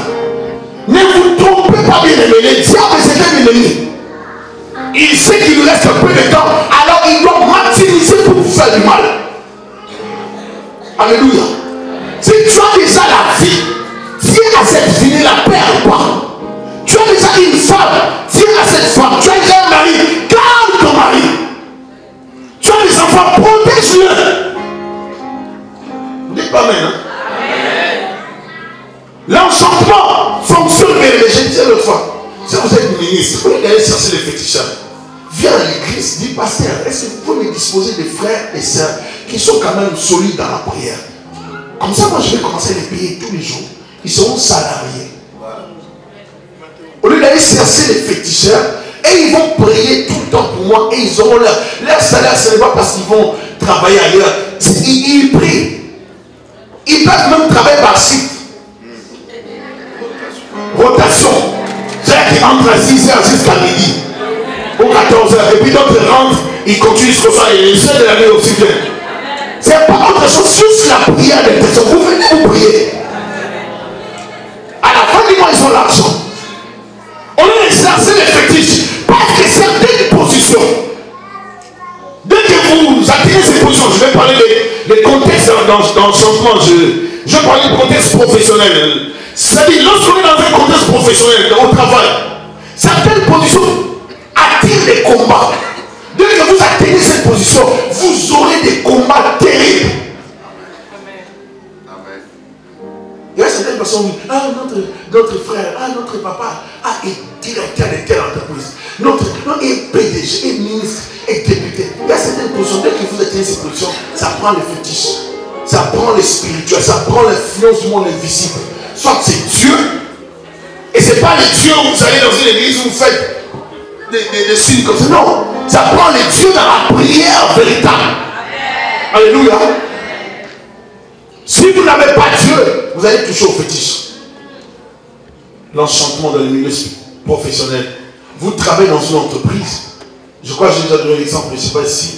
Ne vous trompez pas, bien aimé, le diable c'est un ennemi. Il sait qu'il nous reste un peu de temps, alors il doit maximiser pour vous faire du mal. Alléluia. Si tu as déjà la vie, tiens à cette vie, ne la perds pas. Tu as déjà une femme, tiens à cette femme. Tu as déjà un mari, garde ton mari. Tu as des enfants, protège-le. Vous dites pas amen, hein? L'enchantement fonctionne bien, mais j'ai dit l'autre fois. Si vous êtes ministre, vous allez chercher les féticheurs. Viens à l'église, dis pasteur, est-ce que vous pouvez me disposer des frères et sœurs qui sont quand même solides dans la prière? Comme ça, moi je vais commencer à les payer tous les jours. Ils seront salariés. Au lieu d'aller chercher les féticheurs, et ils vont prier tout le temps pour moi, et ils auront leur salaire, ce n'est pas parce qu'ils vont travailler ailleurs. Ils prient. Ils peuvent même travailler par site. Rotation. C'est-à-dire qu'ils entrent à 6h jusqu'à midi. Ou 14h. Et puis d'autres rentrent, ils continuent jusqu'au soir. Et les seuls de l'année aussi viennent. C'est pas autre chose, juste la prière d'intercession. Vous venez vous prier. À la fin du mois, ils ont l'argent. On a exercé les fétiches. Parce que certaines positions, dès que vous atteignez ces positions, je vais parler des contextes dans le changement, je vais parler du contexte professionnel. C'est-à-dire, lorsqu'on est dans un contexte professionnel, au travail, certaines positions attirent des combats. Dès que vous atteignez cette position, vous aurez des combats terribles. Amen. Il y a certaines personnes qui disent, ah, notre frère, ah, notre papa, ah, est directeur de telle entreprise. Notre est PDG, est ministre, est député. Il y a certaines positions, dès que vous atteignez ces positions, ça prend les fétiches, ça prend les spirituels, ça prend l'influence du monde invisible. Soit c'est Dieu, et ce n'est pas les dieux où vous allez dans une église où vous faites des signes comme ça. Non, ça prend les dieux dans la prière véritable. Alléluia. Si vous n'avez pas Dieu, vous allez toucher aux fétiches. L'enchantement dans le milieu professionnel. Vous travaillez dans une entreprise. Je crois que j'ai déjà donné l'exemple, je ne sais pas si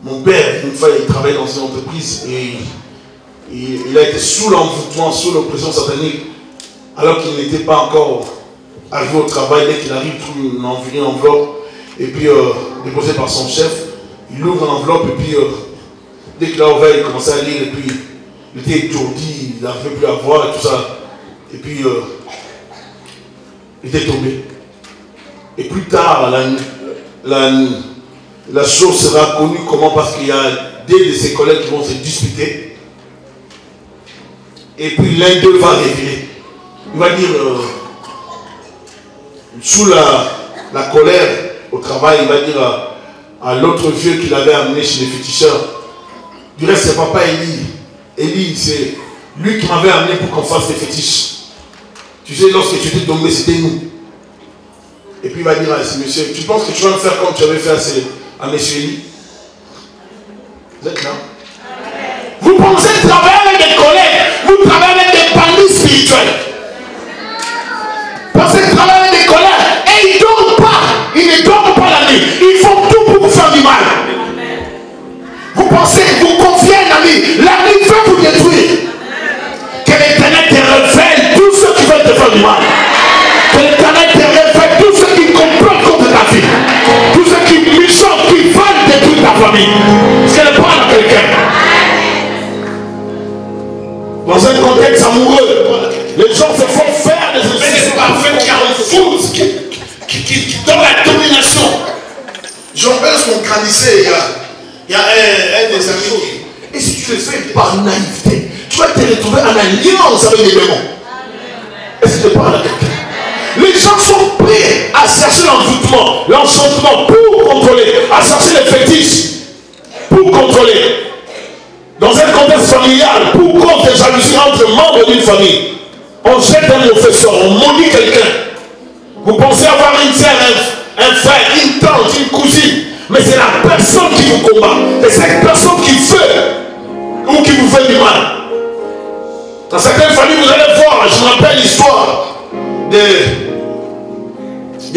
mon père, une fois, il travaillait dans une entreprise et il a été sous l'envoûtement, sous l'oppression satanique, alors qu'il n'était pas encore arrivé au travail. Dès qu'il arrive, il trouve une enveloppe, et puis déposée par son chef, il ouvre l'enveloppe, et puis dès qu'il a ouvert, il commençait à lire, et puis il était étourdi, il n'arrivait plus à voir, et tout ça. Et puis il était tombé. Et plus tard, la chose sera connue comment, parce qu'il y a des de ses collègues qui vont se disputer. Et puis l'un d'eux va révéler. Il va dire, sous la colère au travail, il va dire à l'autre vieux qu'il avait amené chez les féticheurs. Du reste, c'est papa Élie. Élie, c'est lui qui m'avait amené pour qu'on fasse des fétiches. Tu sais, lorsque tu étais tombé, c'était nous. Et puis il va dire à ce monsieur, tu penses que tu vas me faire comme tu avais fait à monsieur Élie? Vous êtes là? Vous pensez travailler avec des collègues, vous travaillez avec des bandits spirituels. Vous pensez travailler avec des collègues et ils ne dorment pas. Ils ne dorment pas la nuit. Ils font tout pour vous faire du mal. Vous pensez, vous confiez à un ami, l'ami veut vous détruire. Que l'Éternel te révèle tous ceux qui veulent te faire du mal. Que l'Éternel te révèle tous ceux qui complottent contre ta vie. Tous ceux qui méchantent, qui veulent détruire ta famille. Est-ce qu'elle parle à quelqu'un? Dans un contexte amoureux, les gens se font faire des espèces parfaits qui enfoncent, qui donnent la domination. Je me rappelle lorsqu'on grandissait, il y a un des amis. Et si tu le fais par naïveté, tu vas te retrouver en alliance avec les démons. Est-ce que je parle à quelqu'un? Les gens sont prêts à chercher l'envoûtement, l'enchantement pour contrôler, à chercher les fétiches pour contrôler. Dans un contexte familial, pour cause de jalousie entre membres d'une famille, on jette un mauvais sort, on maudit quelqu'un. Vous pensez avoir une sœur, un frère, une tante, une cousine, mais c'est la personne qui vous combat. C'est cette personne qui fait ou qui vous fait du mal. Dans certaines familles, vous allez voir, je me rappelle l'histoire de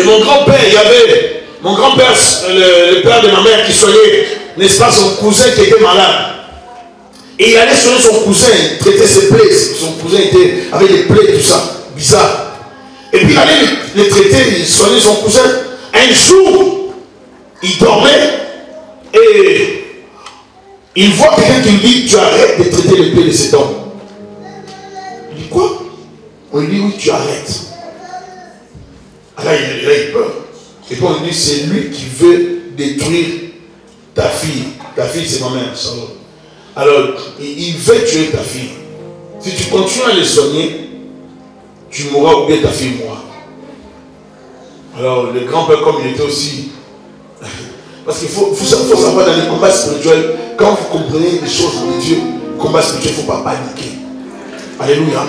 mon grand-père. Il y avait mon grand-père, le père de ma mère, qui soignait, n'est-ce pas, son cousin qui était malade. Et il allait soigner son cousin, traiter ses plaies. Son cousin était avec des plaies, tout ça, bizarre. Et puis il allait les traiter, il soignait son cousin. Un jour, il dormait et il voit quelqu'un qui lui dit, tu arrêtes de traiter les plaies de cet homme. Il dit quoi? On lui dit, oui, tu arrêtes. Alors il a eu peur. Et puis on lui dit, c'est lui qui veut détruire ta fille. Ta fille, c'est ma mère, Charlotte. Alors, il veut tuer ta fille. Si tu continues à les soigner, tu mourras ou bien ta fille mourra. Alors, le grand-père, comme il était aussi... Parce qu'il faut savoir, dans les combats spirituels, quand vous comprenez les choses de Dieu, combat spirituel, il ne faut pas paniquer. Alléluia.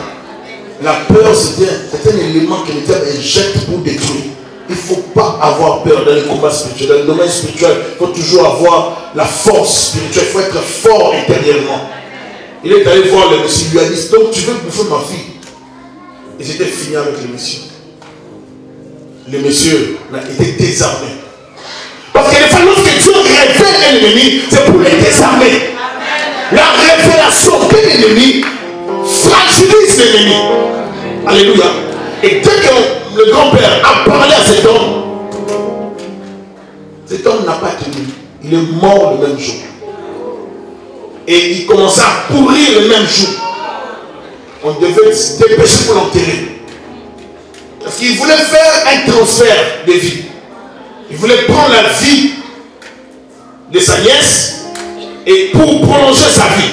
La peur, c'est un élément que le diable injecte pour détruire. Il ne faut pas avoir peur dans les combats spirituels. Dans le domaine spirituel, il faut toujours avoir la force spirituelle. Il faut être fort intérieurement. Il est allé voir le monsieur. Il lui a dit, donc tu veux bouffer ma fille? Et c'était fini avec le monsieur. Le monsieur était désarmé. Parce que les fois, lorsque Dieu révèle l'ennemi, c'est pour les désarmer. La révélation de l'ennemi fragilise l'ennemi. Alléluia. Et dès que le grand-père a parlé à cet homme n'a pas tenu. Il est mort le même jour. Et il commença à pourrir le même jour. On devait se dépêcher pour l'enterrer. Parce qu'il voulait faire un transfert de vie. Il voulait prendre la vie de sa nièce et pour prolonger sa vie.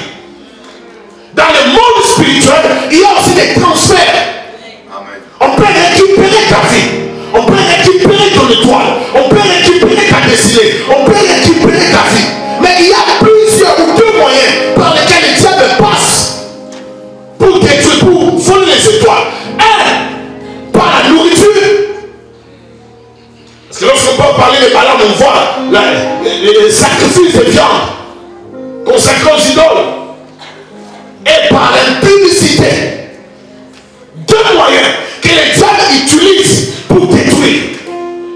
Dans le monde spirituel, il y a aussi des transferts. On peut récupérer ta vie. On peut récupérer ton étoile. On peut récupérer ta destinée. On peut récupérer ta vie. Mais il y a plusieurs ou deux moyens par lesquels le diable passe pour détruire, pour voler les étoiles. Un, par la nourriture. Parce que lorsqu'on peut parler de Balaam, on voit les sacrifices de viande consacrés aux idoles. Et par l'impudicité. Deux moyens que le diable utilise pour détruire.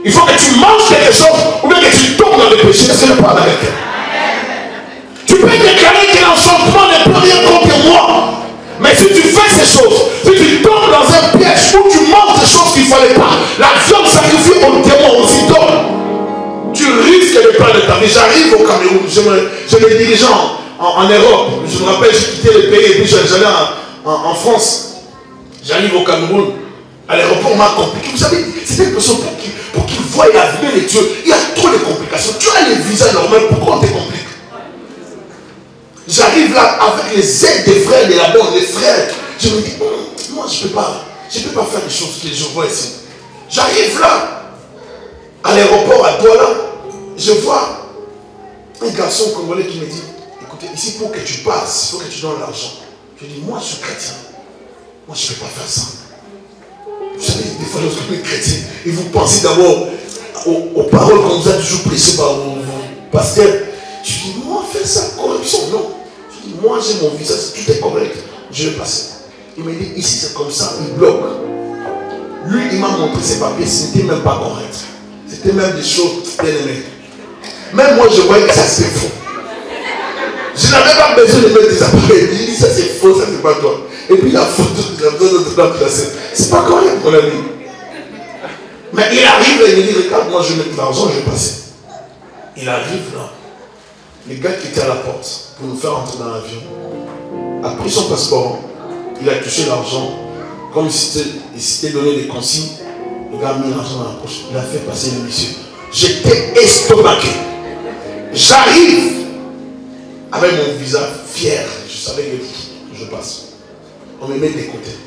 Il faut que tu manges quelque chose ou bien que tu tombes dans le péché. Est-ce que je parle avec toi? Tu peux déclarer que l'enchantement ne peut rien contre moi. Mais si tu fais ces choses, si tu tombes dans un piège où tu manges des choses qu'il ne fallait pas, la viande sacrifiée aux démons, aux idoles, tu risques de perdre ta vie. J'arrive au Cameroun, je me dirige en Europe. Je me rappelle, j'ai quitté le pays et puis j'allais en France. J'arrive au Cameroun, à l'aéroport, on m'a compliqué. Vous savez, c'est une personne pour qu'il voie la vie de Dieu. Il y a trop de complications. Tu as les visas normaux, pourquoi on te complique? J'arrive là avec les aides des frères de là-bas, les frères. Je me dis, moi je ne peux pas faire les choses que je vois ici. J'arrive là, à l'aéroport à Douala, je vois un garçon congolais qui me dit, écoutez, ici pour que tu passes, il faut que tu donnes l'argent. Je dis, moi je suis chrétien. Moi je ne peux pas faire ça. Vous savez, des fois lorsque vous êtes chrétien, et vous pensez d'abord aux paroles qu'on vous a toujours prêchées par vos pasteurs. Je dis, moi faire ça, corruption, non. Je dis, moi j'ai mon visa, tout est correct, je vais passer. Il me dit, ici c'est comme ça, il bloque. Lui, il m'a montré ses papiers, ce n'était même pas correct. C'était même des choses bien aimées. Même moi je voyais que ça c'était faux. Je n'avais pas besoin de mettre des appareils. Il dit, ça c'est faux, ça c'est pas toi. Et puis la photo, c'est pas correct mon ami. Mais il arrive et il me dit, regarde, moi je vais mettre l'argent, je vais passer. Il arrive là. Le gars qui était à la porte pour nous faire entrer dans l'avion a pris son passeport, il a touché l'argent, comme il s'était donné des consignes. Le gars a mis l'argent dans la poche, il a fait passer le monsieur. J'étais estomaqué. J'arrive avec mon visage fier, je savais que je passe. On me met des côtés.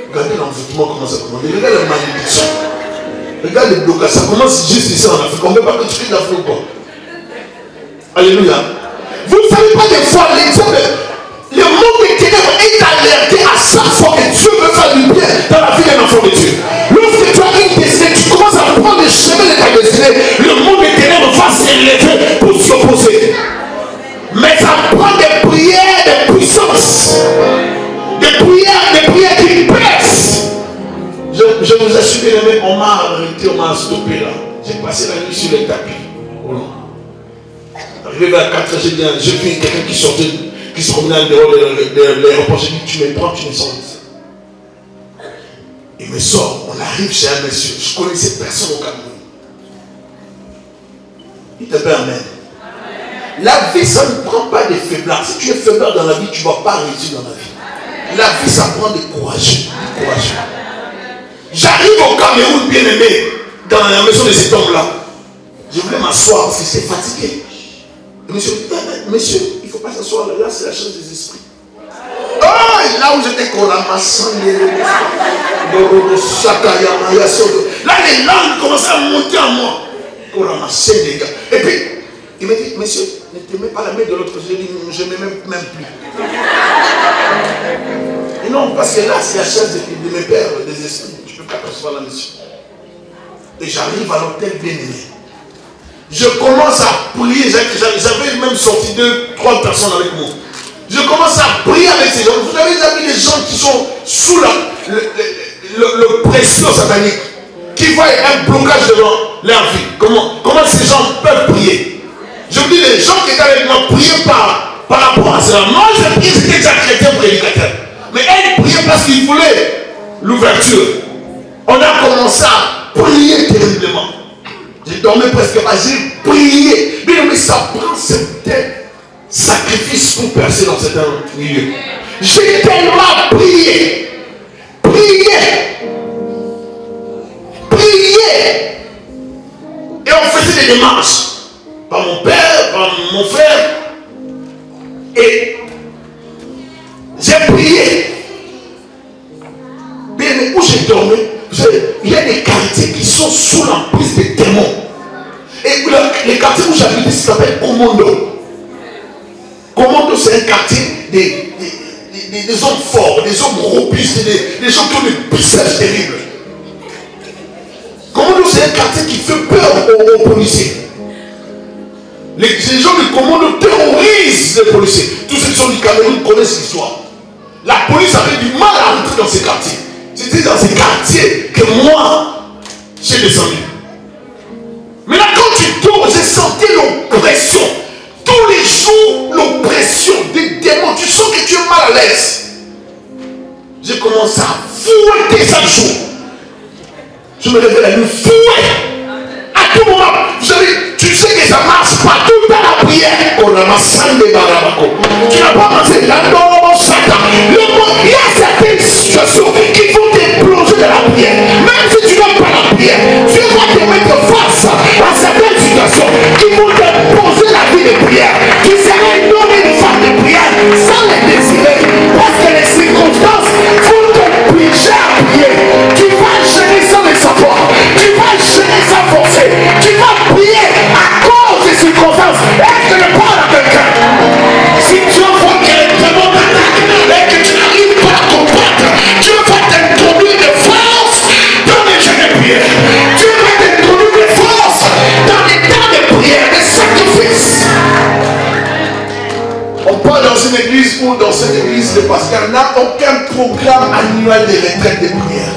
Regardez l'envoûtement, comment ça commence. Regardez la malédiction. Regarde le blocage, ça commence juste ici en Afrique. On ne veut pas que tu quittes l'Afrique. Alléluia. Vous ne savez pas des fois, le monde des ténèbres est alerté à chaque fois que Dieu veut faire du bien dans la vie d'un enfant de Dieu. Lorsque tu as une destinée, tu commences à prendre le chemin de ta destinée, le monde des ténèbres va s'élever pour s'y opposer. Mais ça prend des prières de puissance. Des prières qui pèsent. Je vous assure, bien aimé, on m'a arrêté, on m'a stoppé là. J'ai passé la nuit sur les tapis. Arrivé vers 4 heures, j'ai vu quelqu'un qui sortait, qui se promenait en dehors de l'aéroport. J'ai dit, tu me prends, tu me sors ici. Il me sort, on arrive chez un monsieur. Je connaissais personne au Cameroun. Il te permet. La vie, ça ne prend pas de faiblard. Si tu es faiblard dans la vie, tu ne vas pas réussir dans la vie. La vie, ça prend du courage. J'arrive au Cameroun, bien aimé, dans la maison de cet homme-là. Je voulais m'asseoir parce que j'étais fatigué. Et monsieur, il ne faut pas s'asseoir là, c'est la chaise des esprits. Oh, et là où j'étais coramassant, là les langues commençaient à monter en moi. Coramassant les gars. Et puis, il m'a dit, monsieur, ne te mets pas la main de l'autre. Je lui ai dit, je ne m'aime même plus. Et non, parce que là, c'est la chaise de mes pères, des esprits. Je ne peux pas t'asseoir là-dessus. Et j'arrive à l'hôtel bien aimé. Je commence à prier. J'avais même sorti 2-3 personnes avec moi. Je commence à prier avec ces gens. Vous avez déjà vu des gens qui sont sous le pression satanique, qui voient un blocage devant leur vie. Comment ces gens peuvent prier? Je me te dis, les gens qui étaient avec moi priaient par rapport à cela. Moi, je priais, c'était déjà chrétien prédicateur. Mais elle priait parce qu'il voulait l'ouverture. On a commencé à prier terriblement. J'ai dormi presque pas, j'ai prié. Mais ça prend certains sacrifices pour percer dans certains milieux. J'ai tellement prié. Et on faisait des démarches. Par mon père, par mon frère. Et j'ai prié. Mais où j'ai dormi, vous savez, il y a des quartiers qui sont sous l'emprise des démons. Et les quartiers où j'habitais, ça s'appelle Komondo. Komondo, c'est un quartier des hommes forts, des hommes robustes, des gens qui ont des biceps terribles. Komondo, c'est un quartier qui fait peur aux policiers. Les gens de Komondo terrorisent les policiers. Tous ceux qui sont du Cameroun connaissent l'histoire. La police avait du mal à entrer dans ces quartiers. C'était dans ces quartiers que moi, j'ai descendu. Mais là, quand tu tombes, j'ai senti l'oppression. Tous les jours, l'oppression des démons. Tu sens que tu es mal à l'aise. J'ai commencé à fouetter chaque jour. Je me réveille la nuit, fouet. À tout moment, vous savez, tu sais que ça marche pas tout dans la prière. On a massacré des barabacos. Tu n'as pas pensé là-dedans, Satan. Il y a certaines situations qui vont te plonger dans la prière. Même si tu n'aimes pas la prière, Dieu va te mettre face à certaines situations qui vont te poser la vie de prière. Tu seras un homme et une femme de prière sans les désirer. Parce que les circonstances vont t'obliger à prier. Tu vas gêner sans le savoir. Tu vas gêner sans forcer. Tu vas prier à cause des circonstances. Est-ce que je parle à quelqu'un? Si tu vois que les démons t'attaquent et que tu n'arrives pas à combattre, Dieu va t'introduire de force dans les jeux de prière. Dieu va t'introduire de force dans les temps de prière, de sacrifice. On parle dans une église ou dans cette église de Pascal n'a aucun programme annuel de retraite de prière.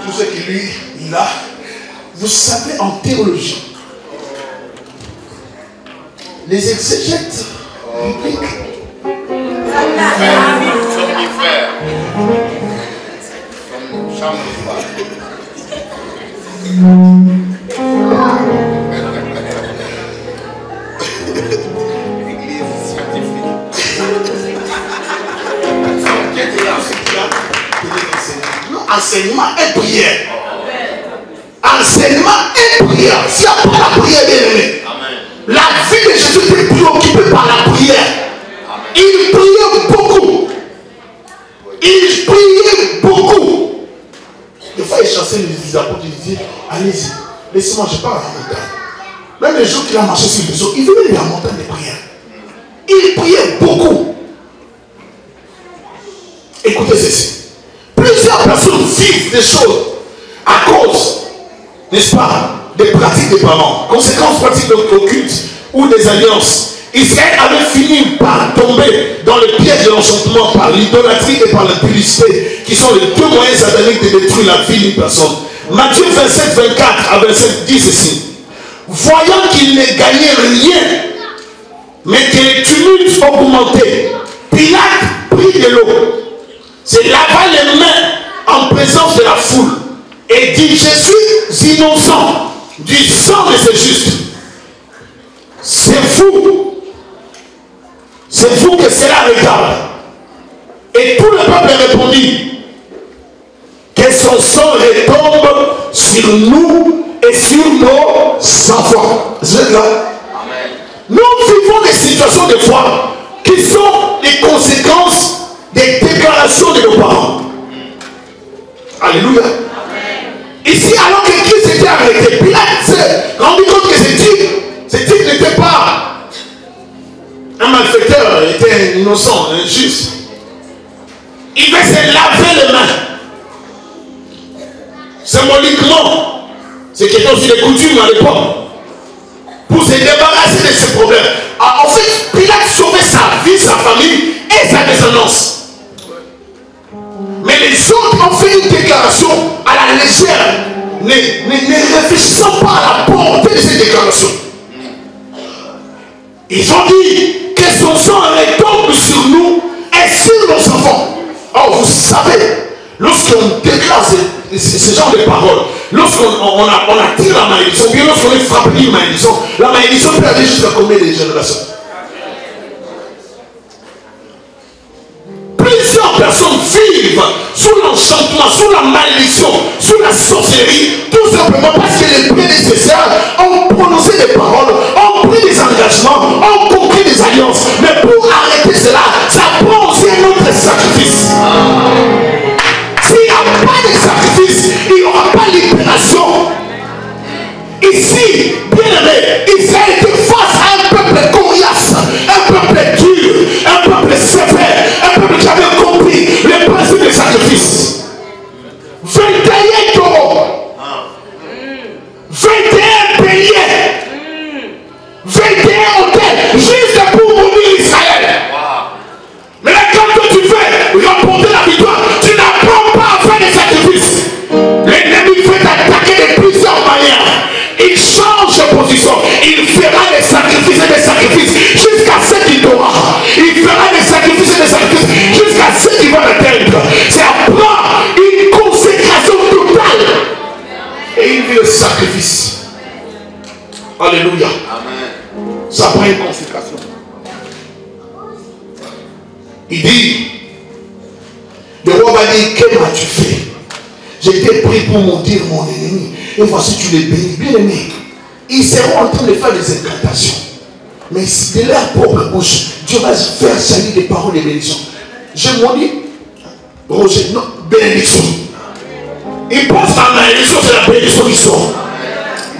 Tout ce qu'il lui, il a. Vous savez, en théologie, les exégètes bibliques enseignement et prière. Enseignement et prière. S'il n'y a pas la prière, bien aimé, la vie de Jésus était préoccupée par la prière. Amen. Il priait beaucoup. Il priait beaucoup. Des fois, il chassait les apôtres, il disait, allez-y, laissez-moi, je pars à la montagne. Même les jours qu'il a marché sur les eaux, il venait de la montagne de prière. Il priait beaucoup. Écoutez ceci. Plusieurs personnes vivent des choses à cause, n'est-ce pas, des pratiques des parents, conséquences pratiques d'occulte ou des alliances. Israël avait fini par tomber dans le piège de l'enchantement par l'idolâtrie et par l'impudicité, qui sont les deux moyens sataniques de détruire la vie d'une personne. Matthieu 27, 24 à 27 dit ceci. Voyant qu'il ne gagnait rien, mais que les tumultes augmentaient, Pilate prit de l'eau, se lava les mains en présence de la foule et dit, je suis innocent du sang de ces justes. C'est vous que cela regarde. Et tout le peuple répondit, que son sang retombe sur nous et sur nos enfants. Vous êtes là? Amen. Nous vivons des situations de foi qui sont les conséquences des déclarations de nos parents. Alléluia. Amen. Ici, alors que Christ était arrêté, Pilate s'est rendu compte que ce type n'était pas un malfaiteur, il était un innocent, un juste. Il va se laver les mains. Symboliquement, c'est qui était aussi des coutumes à l'époque, pour se débarrasser de ce problème. En fait, Pilate sauvait sa vie, sa famille et sa descendance. Mais les autres ont fait une déclaration à la légère. ne réfléchissant pas à la portée de ces déclarations. Ils ont dit que son sang retombe sur nous et sur nos enfants. Or, vous savez, lorsqu'on déclare ce genre de paroles, lorsqu'on attire la malédiction, bien lorsqu'on est frappé d'une malédiction, la malédiction peut aller jusqu'à combien de générations? Plusieurs personnes vivent sous l'enchantement, sous la malédiction, sous la sorcellerie, tout simplement parce que les prédécesseurs ont prononcé des paroles, ont pris des engagements, ont conclu des alliances. Mais pour arrêter cela, ça prend aussi un autre sacrifice. S'il n'y a pas de sacrifice, il n'y aura pas de libération. Ici, bien aimé, Israël était face à un peuple coriace, un peuple dur, un peuple sévère, un peuple qui avait compris les principes des sacrifices. 21 taureaux, 21 béliers, 21 hôtels, juste pour mourir Israël. Mais là, quand tu fais remporter la victoire, tu n'apprends pas à faire des sacrifices. L'ennemi fait t'attaquer de plusieurs manières. Il change de position. Il fera des sacrifices et des sacrifices jusqu'à ce qu'il t'aura. Il fera des sacrifices et des sacrifices jusqu'à ce qu'il va l'atteindre. C'est après une consécration totale. Et il vit le sacrifice. Alléluia. Amen. Ça prend une consécration. Il dit, le roi va dire, que m'as-tu fait? J'étais pris pour maudire mon ennemi. Et voici tu les bénis. Bien aimé, ils seront en train de faire des incantations. Mais de leur propre bouche, Dieu va faire salir des paroles de bénédiction. Je maudis Roger, non, bénédiction. Ils pensent à la bénédiction, c'est la bénédiction qui sort.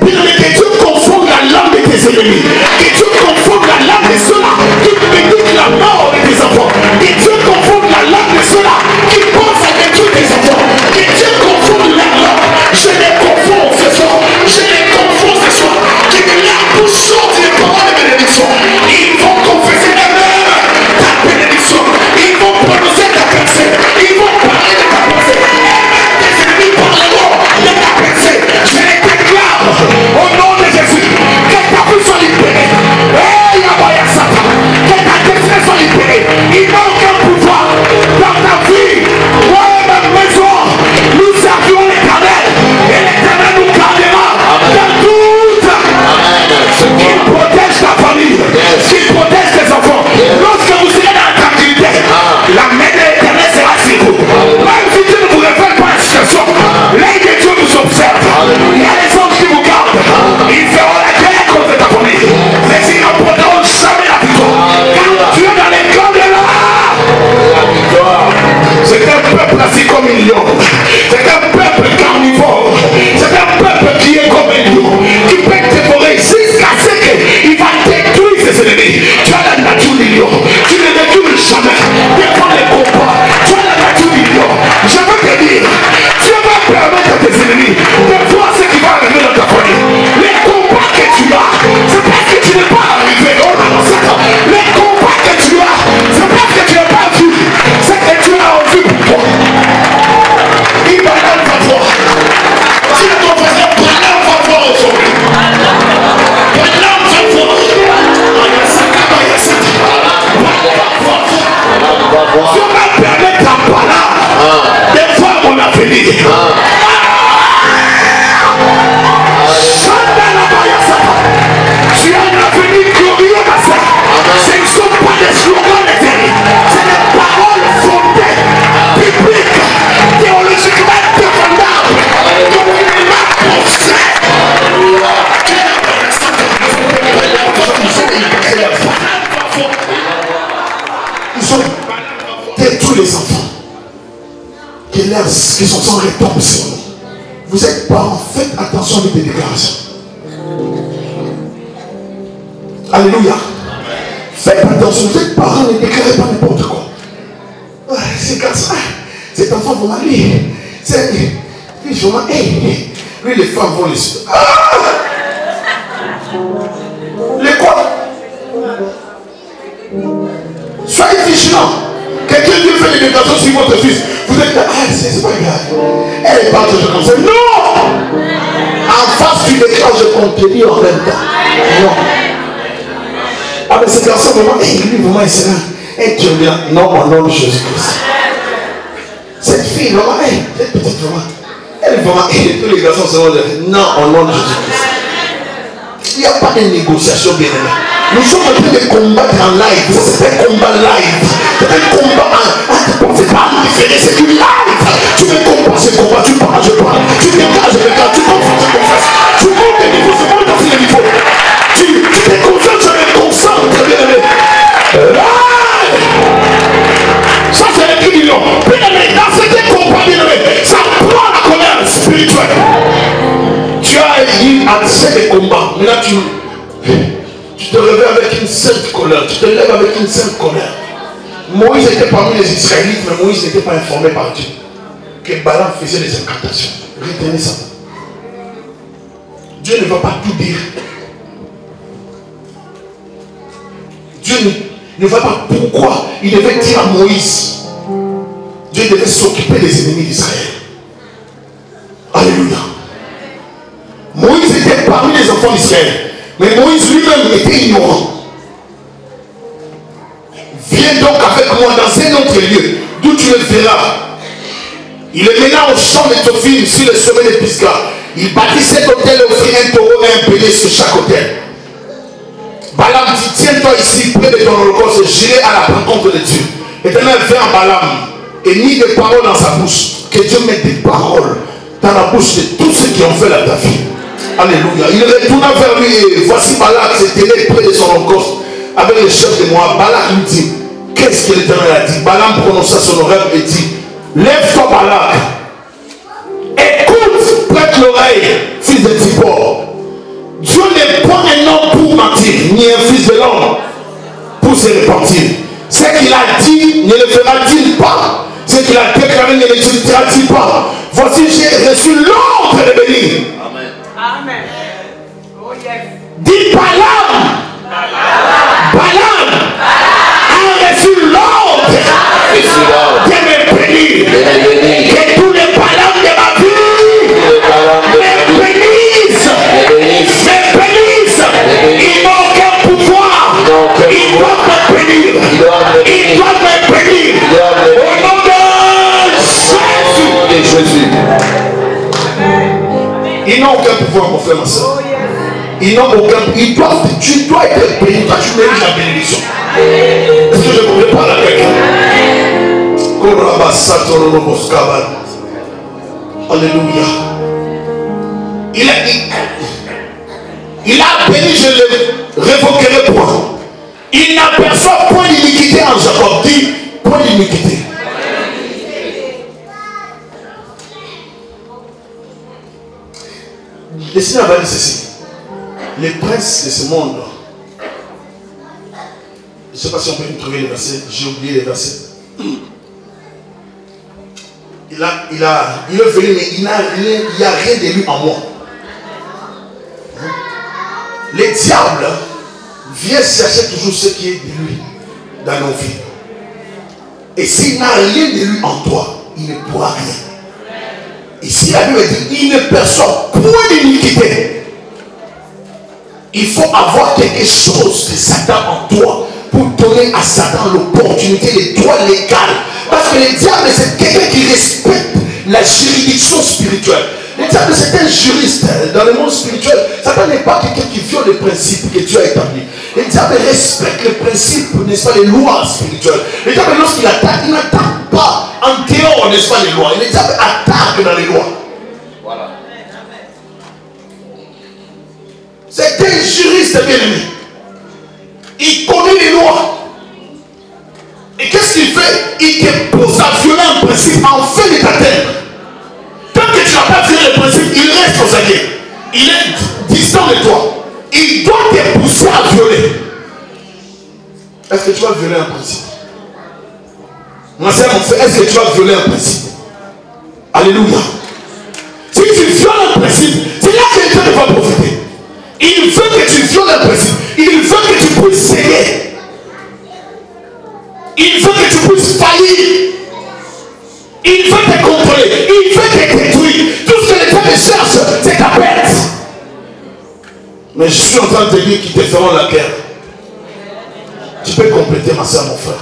Bien aimé, que Dieu confonde la langue de tes ennemis. Que Dieu confonde la langue de ceux-là qui méditent la mort de tes enfants. Que Dieu confonde la langue de ceux-là qui pensent à détruire tes enfants. Que Dieu confonde leur langue. Je les confonds ce soir. Je les confonds ce soir. Que de leur bouche sortent des paroles de bénédiction. Ils vont confesser eux-mêmes ta bénédiction. Ils vont prononcer ta pensée. Ils vont parler de ta pensée. Eux-mêmes tes ennemis parleront de ta pensée. Je les déclare au nom de Jésus. Que ta vie soit libérée. Hey, Yabaya Satan. Que ta destinée soit libérée. Il n'a aucun pouvoir dans ta vie. Moi et ma maison, nous servions l'Éternel. Et l'Éternel nous gardera dans toute. Il protège ta famille. Il protège tes enfants. Lorsque vous serez dans la tranquillité, la main de l'Éternel sera sur vous. Même si Dieu ne vous révèle pas la situation, l'œil de Dieu vous observe. Il y a les anges qui vous gardent. Ils feront la guerre contre ta famille. Mais ils n'emporteront jamais la victoire. Car tu es dans les camps de là. C'est un peuple assis comme un lion. C'est un peuple carnivore. C'est un peuple qui est comme un lion. Qui peut dévorer jusqu'à ce qu'il va détruire ses ennemis. Tu as la nature du lion. Tu ne détruis jamais. Défends les combats. Tu as la nature du lion. Je veux te dire, Dieu va permettre à tes ennemis de voir ce qui va arriver dans ta famille. Les combats que tu as, c'est parce que tu n'es pas arrivé. Oh non, c'est ça. Les combats que tu as, c'est parce que tu n'as pas vu. C'est que tu as envie pour toi. Il va là, va voir. Si le confesseur prend là, va voir aujourd'hui. Prends là, va voir. Dieu va permettre à Bala de voir mon avenir. Tu as un avenir glorieux, ma soeur. Ce ne sont pas des slogans d'éternité. C'est des paroles fondées, bibliques, théologiquement défendables, doctrinement pensées. Ils ont détruit les enfants. Que son sang retombe sur nous. Vous êtes parents, faites attention avec les déclarations. Alléluia. Faites attention, vous êtes parents, ne déclarez pas n'importe quoi. C'est comme ça. Cet enfant va m'aller. Lui, je vais m'aller. Lui, les femmes vont les. Les quoi? Soyez vigilants. Quelqu'un Dieu fait des déclarations sur votre fils. Vous êtes là, c'est pas grave. Elle est pas toujours comme ça. Non! déclenches contre lui en même temps. Non. Ah, mais ce garçon, vraiment, lui, vraiment, il sera un Dieu. Non, au nom de Jésus-Christ. Cette fille, vraiment, cette petite, vraiment, elle, vraiment, tous les garçons seront là. Non, au nom de Jésus-Christ. Il n'y a pas de négociation, bien aimé. Nous sommes en train de combattre en live. C'est un combat live. C'est un combat en. C'est pas différent, c'est du live. Tu me combats, je combat. Tu parles, je parle. Tu dégages, je dégage. Tu confesses, je confesse. Tu montes des niveaux, je monte dans les niveaux. Tu te concentres, je me concentre, bien aimé. Ça, c'est le cri du lion. Bien aimé, dans ce combat, bien aimé, ça prend la colère spirituelle. Tu as eu assez de combats. Maintenant, tu te lèves avec une sainte colère. Tu te lèves avec une sainte colère. Moïse était parmi les Israélites, mais Moïse n'était pas informé par Dieu que Balaam faisait des incantations. Retenez ça. Dieu ne va pas tout dire. Dieu ne va pas pourquoi il devait dire à Moïse. Dieu devait s'occuper des ennemis d'Israël. Alléluia. Moïse était parmi les enfants d'Israël. Mais Moïse lui-même était ignorant. Viens donc avec moi dans un autre lieu, d'où tu le verras. Il le mena au champ de Tophim sur le sommet de Pisgah. Il bâtit cet hôtel et offrit un taureau et un bélier sur chaque hôtel. Balaam dit, tiens-toi ici près de ton holocauste, j'irai à la rencontre de Dieu. Éternel vint à Balaam et mit des paroles dans sa bouche. Que Dieu mette des paroles dans la bouche de tous ceux qui ont fait la ta vie. Alléluia. Il retourna vers lui et voici Balak se tenait près de son holocauste avec le chef de Moab. Balak lui dit, qu'est-ce que l'Éternel a dit? Balaam prononça son oreille et dit, lève-toi Balak, écoute, prête l'oreille, fils de Zippor. Dieu n'est pas un homme pour mentir, ni un fils de l'homme pour se repentir. Ce qu'il a dit, ne le fera-t-il pas? Ce qu'il a déclaré, ne le dira-t-il pas? Voici, j'ai reçu l'ordre de bénir.
Amen. Oh yes.
Dis Balaam. Balaam a reçu l'ordre de me bénir. Que tous les Balaam de ma vie me bénissent. Me bénissent. Ils n'ont aucun pouvoir. Ils doivent me bénir. Ils doivent me bénir. Au nom de Jésus. Ils n'ont aucun pouvoir, mon frère, ma soeur. Ils n'ont aucun pouvoir. Tu dois être béni. Toi, tu mérites la bénédiction. Est-ce que je peux parler à quelqu'un? Alléluia. Il a béni, je le révoquerai point. Il n'aperçoit point d'iniquité en Jacob. Dit point d'iniquité. Le Seigneur va dire ceci. Les princes de ce monde, je ne sais pas si on peut me trouver les versets, j'ai oublié les versets. Il est venu, mais il n'y a rien de lui en moi. Les diables viennent chercher toujours ce qui est de lui dans nos vies. Et s'il n'a rien de lui en toi, il ne pourra rien. Ici, la Bible dit, il ne perçoit point d'iniquité. Il faut avoir quelque chose de Satan en toi pour donner à Satan l'opportunité, les droits légaux. Parce que le diable, c'est quelqu'un qui respecte la juridiction spirituelle. Le diable, c'est un juriste dans le monde spirituel. Satan n'est pas quelqu'un qui viole les principes que Dieu a établis. Le diable respecte les principes, n'est-ce pas, les lois spirituelles. Le diable, lorsqu'il attaque, il n'attaque pas en dehors, n'est-ce pas, les lois. Le diable attaque dans les lois. Voilà. C'est un juriste bien-aimé. Il connaît les lois. Et qu'est-ce qu'il fait? Il te pousse à violer un principe en fait de t'atteindre. Tant que tu n'as pas violé le principe, il reste aux aguets. Il est distant de toi. Il doit te pousser à violer. Est-ce que tu vas violer un principe? Mon frère, est-ce que tu vas violer un principe? Alléluia. Si tu violes un principe, c'est là que Dieu ne va profiter. Il veut que tu violes un principe. Il veut que tu puisses céder. Il veut que tu puisses faillir. Il veut te contrôler. Il veut te détruire. Tout ce que le diable cherche, c'est ta perte. Mais je suis en train de te dire qu'ils te feront la guerre. Tu peux compléter ma soeur, mon frère.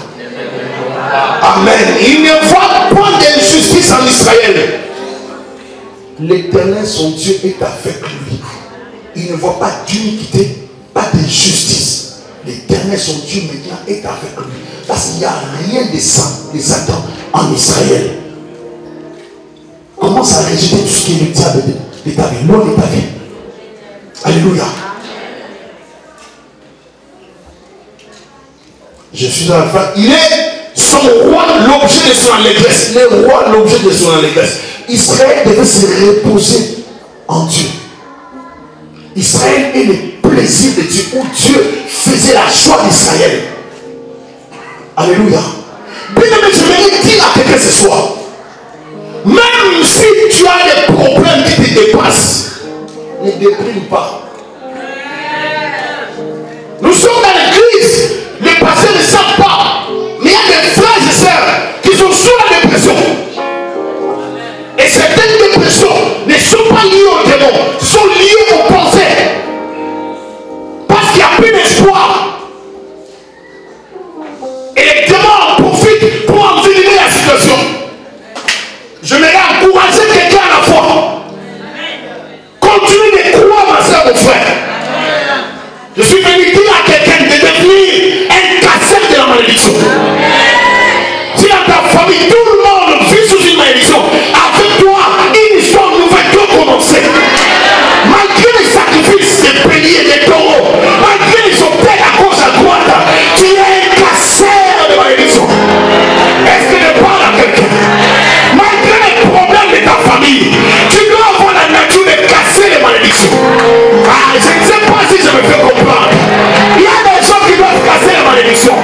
Amen. Il ne voit point d'injustice en Israël. L'Éternel, son Dieu, est avec lui. Il ne voit pas d'iniquité, pas d'injustice. L'Éternel, son Dieu, maintenant, est avec lui. Parce qu'il n'y a rien de Satan en Israël. Commence à rejeter tout ce qui est le diable de ta vie, loin de ta vie. Alléluia. Je suis dans la fin. Il est son roi, l'objet de son allégresse. Le roi, l'objet de son allégresse. Israël devait se reposer en Dieu. Israël est le plaisir de Dieu, où Dieu faisait la joie d'Israël. Alléluia. Bien aimé, je vais dire à quelqu'un ce soir, même si tu as des problèmes qui te dépassent, ne déprime pas. Nous sommes dans l'église, les pasteurs ne savent pas, mais il y a des frères et sœurs qui sont sous la dépression. Et certaines dépressions ne sont pas liées aux démons, sont liées aux pensées. Parce qu'il n'y a plus d'espoir. Et les démons en profitent pour envenimer la situation. Je vais encourager quelqu'un à la foi. Continue de croire, ma soeur, mon frère. Je suis venu dire à quelqu'un de devenir un casseur de la malédiction. Si dans ta famille, tout le monde vit sous une malédiction, avec toi, une histoire nouvelle doit commencer. Malgré les sacrifices des béliers, des taureaux, malgré les hôtels à gauche, à droite, tu es un casseur de malédiction. Est-ce que je parle à quelqu'un? Malgré les problèmes de ta famille, tu dois avoir la nature de casser les malédictions. Ah, je ne sais pas si je me fais comprendre. Il y a des gens qui doivent casser les malédictions.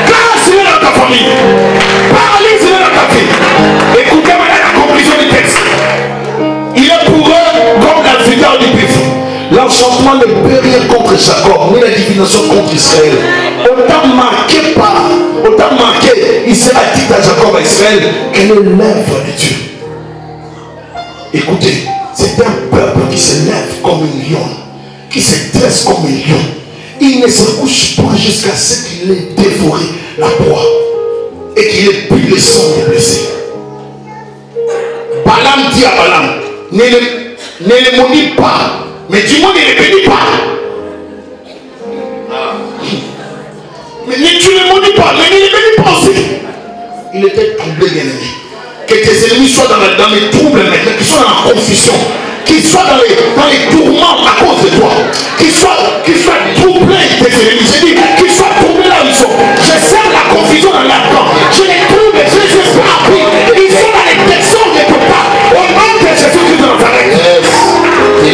Casse les dans ta famille. Paralyse les dans ta vie. Écoutez-moi la conclusion du texte. Il est pour eux comme la victoire du buffle. L'enchantement ne peut rien contre Jacob, ni la divination contre Israël. Autant marqué, il sera dit à Jacob, à Israël, quelle est l'œuvre de Dieu. Écoutez, c'est un peuple qui se lève comme un lion, qui se dresse comme un lion. Il ne se couche pas jusqu'à ce qu'il ait dévoré la proie et qu'il ait bu le sang des blessés. Balaam dit à Balaam, ne le maudis pas, mais du moins ne le bénis pas. Mais tu ne le maudis pas, mais ne le bénis pas aussi. Il était troublé, bien aimé. Que tes ennemis soient dans les troubles maintenant, qu'ils soient dans la confusion, qu'ils soient dans les tourments à cause de toi, qu'ils soient troublés, tes ennemis. Je dis qu'ils soient troublés là où ils sont. Je sème la confusion dans leur camp. Je les trouble, je les espère. Ils sont dans les questions de ton pas. Au nom de Jésus-Christ de Nazareth.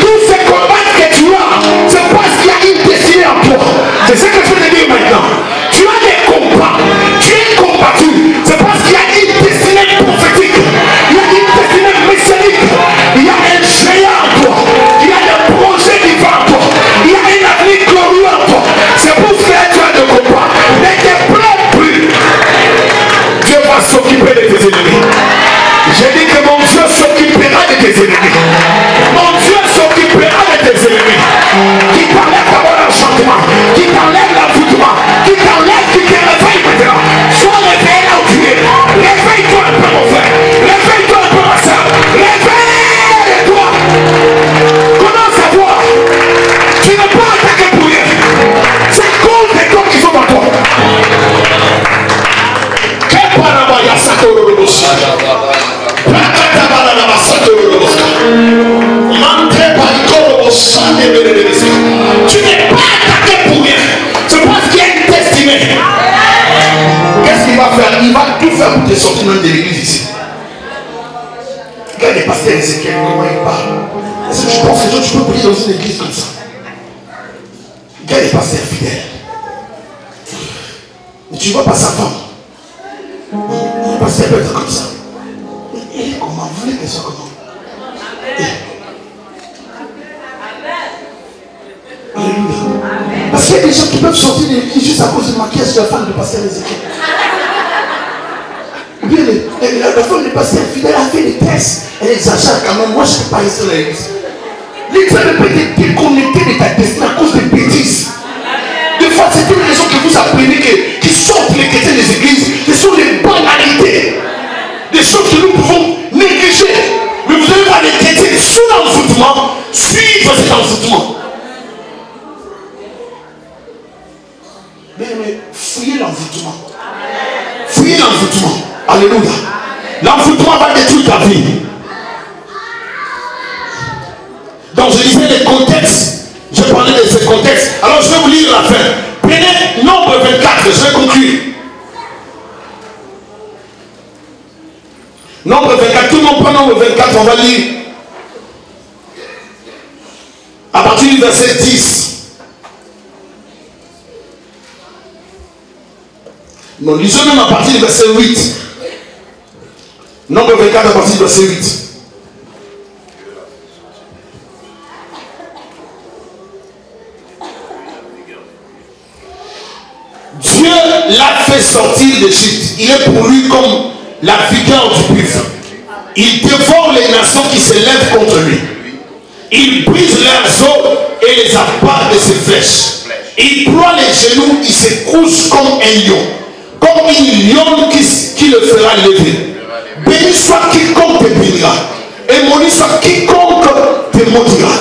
Tous ces combats que tu as, c'est parce qu'il y a une destinée en toi. C'est ce que je veux te dire maintenant. Tu as des combats. Tu es combattu. C'est parce qu'il y a une destinée prophétique. Il y a une destinée messianique. Il y a un géant en toi. Il y a des projets divins en toi. Il y a un avenir glorieux en toi. C'est pour cela que tu as de combat. Ne te plains plus. Dieu va s'occuper de tes ennemis. J'ai dit que mon Dieu s'occupera de tes ennemis. Mon Dieu s'occupera de tes ennemis. Qui t'enlève d'abord l'enchantement, qui t'enlève l'envoûtement, qui t'enlève, qui te réveille maintenant. Sois réveillé là où tu es. Réveille-toi un peu, mon frère. Réveille-toi un peu, ma soeur. Réveille-toi. Commence à voir. Tu n'es pas attaqué pour rien. C'est à cause des gens qui sont dans toi. Tu n'es pas attaqué pour rien. C'est parce qu'il y a une destinée. Qu'est-ce qu'il va faire? Il va tout faire pour te sortir même de l'église ici. Regarde les pasteurs Ézéchiel, comment il parle. Est-ce que je pense que tu peux prier dans une église comme ça? Regarde les pasteurs fidèles. Mais tu ne vois pas sa femme. Le pasteur peut être comme ça. Mais elle est comment? Vous voulez qu'elle soit comment? Alléluia. Parce qu'il y a des gens qui peuvent sortir de l'église juste à cause du maquillage de la femme du pasteur Ézéchiel. Bien, la femme du pasteur fidèle a fait des tests. Elle exagère quand même. Moi, je ne peux pas rester dans l'église. L'examen peut te déconnecter de ta destinée à Fuyez l'envoûtement. Fuyez l'envoûtement. Alléluia. L'envoûtement va détruire ta vie. Donc je disais les contextes. Je parlais de ces contextes. Alors je vais vous lire la fin. Prenez Nombre 24. Je vais conclure. Nombre 24. Tout le monde prend Nombre 24. On va lire. À partir du verset 10. Non, lisons même à partir du verset 8. Nombre 24 à partir du verset 8. Dieu l'a fait sortir d'Égypte. Il est pour lui comme la vigueur du buffle. Il dévore les nations qui se lèvent contre lui. Il brise leurs os et les abat de ses flèches. Il ploie les genoux, il se couche comme un lion. Comme une lionne qui le fera lever. Béni soit quiconque te bénira. Et maudit soit quiconque te maudira.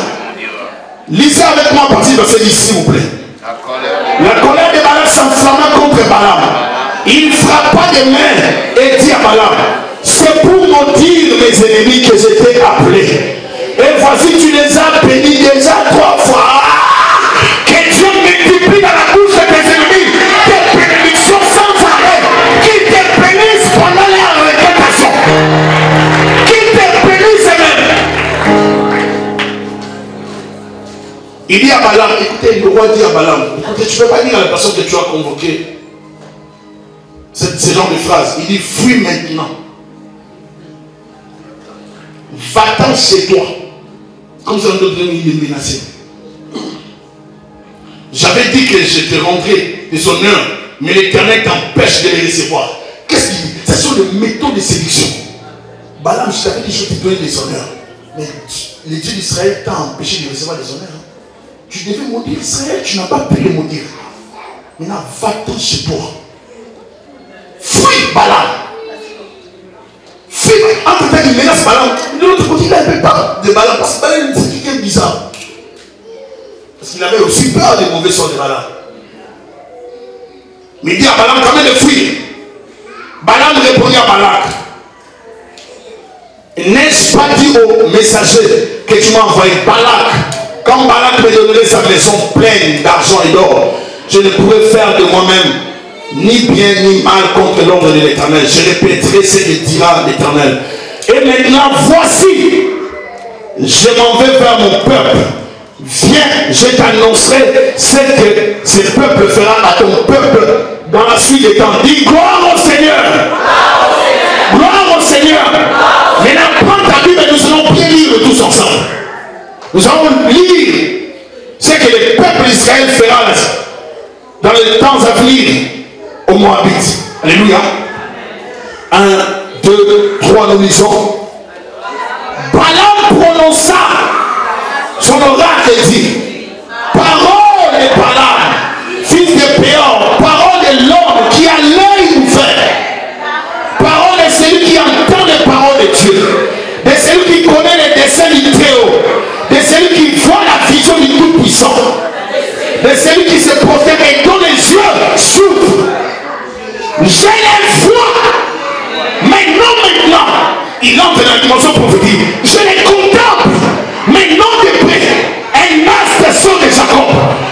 Lisez avec moi à partir de verset 10, s'il vous plaît. La colère de Balaam s'enflamma contre Balaam. Il frappa des mains et dit à Balaam, c'est pour maudire mes ennemis que je t'ai appelé. Et voici, tu les as bénis déjà 3 fois. Que Dieu multiplie dans la bouche de tes ennemis des bénédictions sans arrêt. Qui te bénissent pendant leur récréation. Qui te bénissent même. Il dit à Balaam, écoutez, le roi dit à Balaam, écoutez, tu ne peux pas dire à la personne que tu as convoquée ce genre de phrase. Il dit, fuis maintenant. Va-t'en chez toi. Comme ça, notre ami, il est menacé. J'avais dit que je te rendrais des honneurs, mais l'Éternel t'empêche de les recevoir. Qu'est-ce qu'il dit? Ce sont des méthodes de séduction. Balaam, je t'avais dit, je te donne des honneurs. Mais les dieux d'Israël t'ont empêché de recevoir des honneurs. Tu devais maudire Israël, tu n'as pas pu le maudire. Maintenant, va-t'en chez toi. Fuis Balaam. Fuis. Entre temps, il menace Balaam. De l'autre côté, il a un peu peur de Balaam. Parce que Balaam, c'est quelqu'un bizarre. Parce qu'il avait aussi peur des mauvais sorts de Balaam. Mais il dit à Balaam quand même de fuir. Balaam répondit à Balak. N'ai-je pas dit au messager que tu m'as envoyé? Balak, quand Balak me donnerait sa maison pleine d'argent et d'or, je ne pourrais faire de moi-même ni bien ni mal contre l'ordre de l'Éternel. Je répéterai ce que dira l'Éternel. Et maintenant, voici, je m'en vais vers mon peuple. Viens, je t'annoncerai ce que ce peuple fera à ton peuple dans la suite des temps. Dis gloire au Seigneur. Gloire au Seigneur. Maintenant, prends ta Bible et nous allons bien lire tous ensemble. Nous allons lire ce que le peuple d'Israël fera dans les temps à venir aux Moabites. Alléluia. 1, 2, 3, nous lisons. Balaam prononça son oracle et dit, parole de Balaam, fils de Péor, parole de l'homme qui a l'œil ouvert, parole de celui qui entend les paroles de Dieu, de celui qui connaît les desseins du Très-Haut, de celui qui voit la vision du Tout-Puissant, de celui qui se prosterne et dont les yeux s'ouvrent. Je les vois, mais non maintenant. Il entre dans la dimension prophétique. Je les contemple, mais non de près. Un astre sort de Jacob,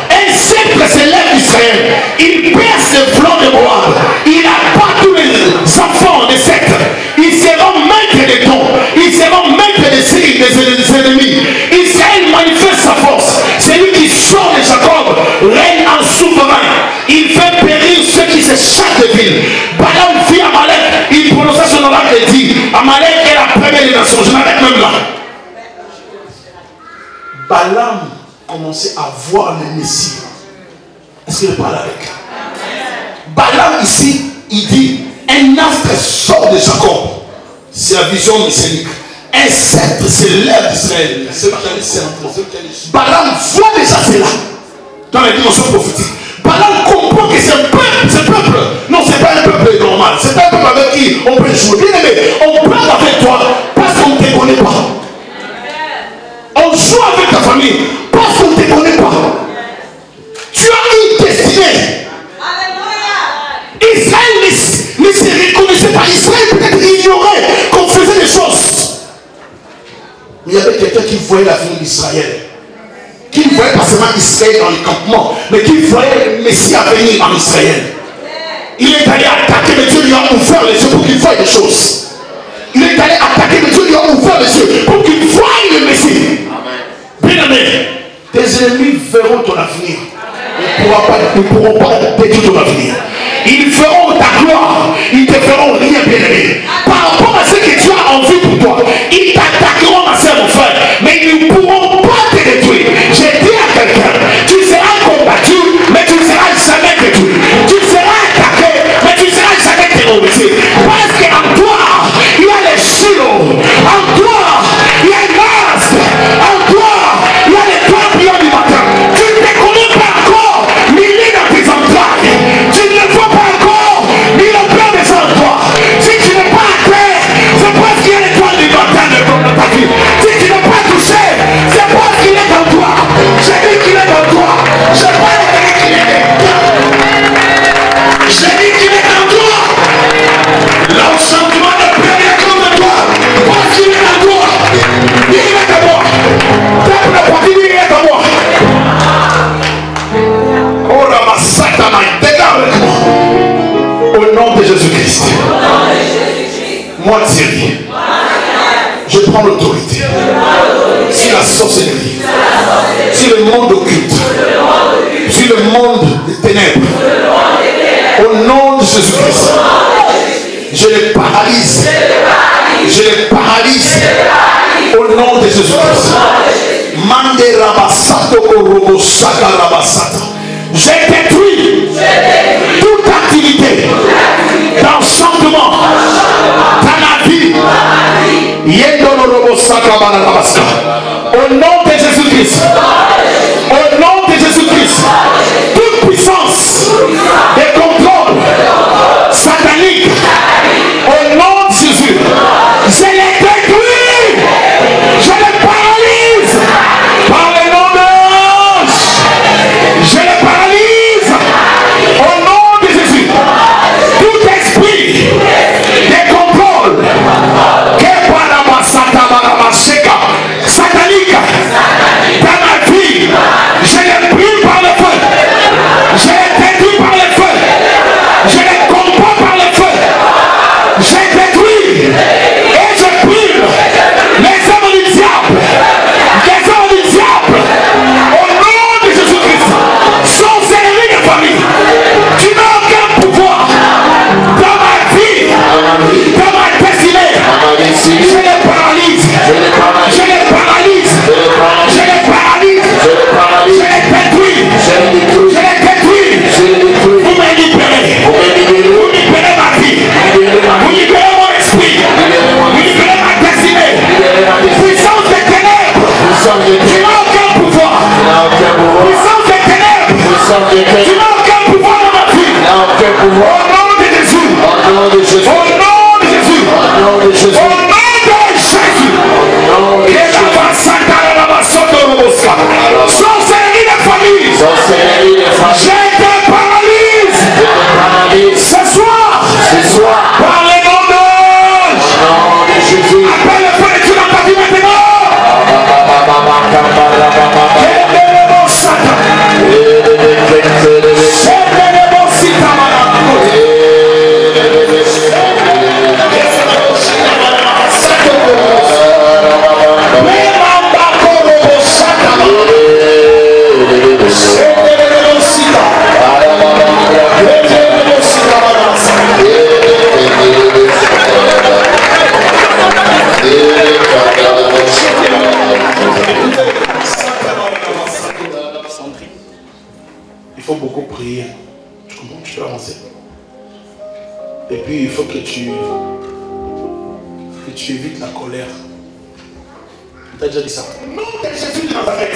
un sceptre se lève d'Israël. Il perce le flanc de Moab. Il abat tous les enfants de Seth. Ils seront maîtres des dons. Ils seront maîtres des ennemis. Israël manifeste sa force. C'est lui qui sort de Jacob, règne en souverain. Il fait périr ceux qui se chassent de ville. Balaam fit Amalek. Il prononça son oracle et dit, Amalek est la première des nations. Je m'arrête même là. Balaam commençait à voir le Messie. Est-ce qu'il parle avec? Balaam ici, il dit, un astre sort de Jacob. C'est la vision messianique. Un sceptre se lève d'Israël. Balaam voit déjà cela dans la dimension prophétique. Balaam comprend que ce peuple, non, c'est pas un peuple normal. C'est un peuple avec qui on peut jouer. Bien aimé, on parle avec toi parce qu'on ne te connaît pas. On joue avec ta famille parce qu'on ne te connaît pas. Tu as une destinée. Il y avait quelqu'un qui voyait l'avenir d'Israël. Qui ne voyait pas seulement Israël dans le campement, mais qui voyait le Messie à venir en Israël. Il est allé attaquer, mais Dieu lui a ouvert les yeux pour qu'il voie des choses. Il est allé attaquer, mais Dieu lui a ouvert les yeux pour qu'il voie le Messie. Bien aimé, tes ennemis verront ton avenir. Ils ne pourront pas détruire ton avenir. Ils feront ta gloire. Ils te feront rien, bien aimé. Par rapport à ce que Dieu a envie pour toi, ils t'attaqueront, ma soeur, mon frère, mais ils ne pourront pas te détruire. J'ai dit à quelqu'un, tu seras combattu, mais tu ne seras jamais détruit. Tu seras attaqué, mais tu ne seras jamais terrorisé. Parce qu'en toi, il y a les silos. En toi, il y a une masque. En toi, il y a les papillons du matin. Tu ne te connais pas encore, ni dans tes entrailles. Tu ne le vois pas encore, ni le plan des endroits. Si tu n'es pas à terre, c'est parce qu'il y a l'étoile du matin dans ta vie. Si tu n'es pas touché, c'est parce qu'il est dans toi. J'ai dit qu'il est dans toi. Je n'ai pas dit qu'il est dans toi. J'ai dit qu'il est dans toi. L'enchantement ne peut rien contre toi. Parce qu'il est dans toi. Il est dans moi. Tape la partie, il est dans moi. Oh la massacre, dégage avec moi. Au nom de Jésus-Christ. Moi, Thierry, je prends l'autorité sur la sorcellerie, sur le monde occulte, sur le monde des ténèbres. Au nom de Jésus-Christ, je les paralyse. Je les paralyse. Au nom de Jésus-Christ. Mande rabasato korobo saka rabasata. J'ai détruit toute activité d'enchantement dans la vie. Au nom de Jésus-Christ. Au nom de Jésus-Christ. Toute puissance de contrôle satanique. Au nom de Jésus. Je les détruis. Je les paralyse. Par le nom de je les paralyse. Au nom de Jésus. Tout esprit de contrôle. Satanique dans ma vie, je les brûle par le feu, je les détruis par le feu, je les combats par le feu, je détruis et je brûle les œuvres du diable, les œuvres du diable, au nom de Jésus-Christ. Sorcellerie de famille, tu n'as aucun pouvoir dans ma vie, dans ma destinée. Je les paralyse, je les paralyse, je les paralyse, je les détruis, je les détruis. Vous me libérez, vous libérez ma vie, vous libérez mon esprit, vous libérez ma destinée. Puissance des ténèbres, tu n'as aucun pouvoir. Puissance des ténèbres, tu n'as aucun pouvoir dans ma vie. Au nom de Jésus, au nom de Jésus, au nom de Jésus, au nom de Jésus. Sorcellerie de famille, je te paralyse ce soir par le nom de Jésus. Appelle le feu de Dieu dans ta vie maintenant. Il faut beaucoup prier. Tu comprends? Tu peux avancer. Et puis il faut que tu évites la colère. Tu as déjà dit ça? Non, Jésus de Nazareth.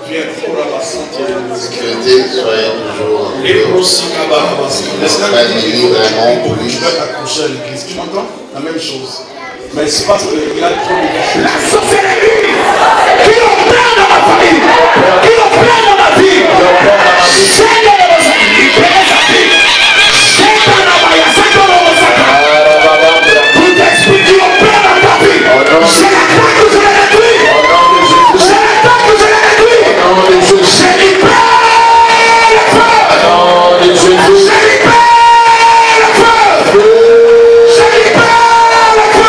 Viens,
Sécurité, soyez toujours vraiment
tu vas t'accoucher à l'église. Tu m'entends? La même chose. Mais c'est pas qu'il a trop de... La sorcellerie qui opère dans ma famille, qui opère dans ma vie, tout esprit qui opère dans ta vie, je l'attaque ou je le réduis, je l'attaque ou je le réduis, je libère le feu, je libère le feu, je libère le feu.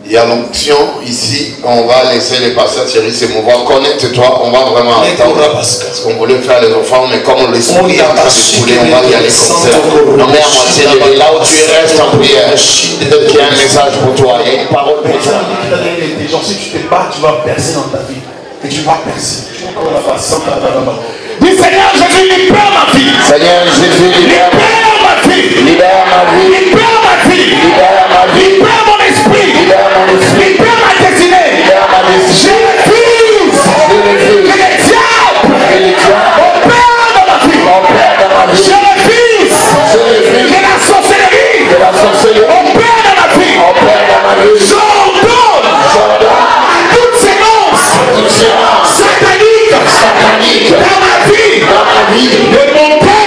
Il y a l'onction ici, on va laisser les pasteurs Thierry s'émouvoir. Connecte-toi, on va vraiment attendre. Parce qu'on voulait faire les enfants, mais comme l'esprit est en train de couler, on va y aller comme ça. On met à moitié levé. Là où tu restes en prière, peut-être qu'il y a un message pour toi, il y a une parole pour toi.
Si tu te bats, tu vas percer dans ta vie. Et tu vas percer. Dis Seigneur Jésus, libère ma vie.
Seigneur Jésus, libère
ma vie.
Libère ma vie.
Libère ma vie.
Libère ma vie.
Libère mon esprit.
Libère mon esprit.
Libère ma destinée.
Libère ma destinée.
Je refuse que les diables opèrent dans ma vie. Je refuse que la sorcellerie opère dans ma vie. J'ordonne à toute séance satanique dans ma vie de monter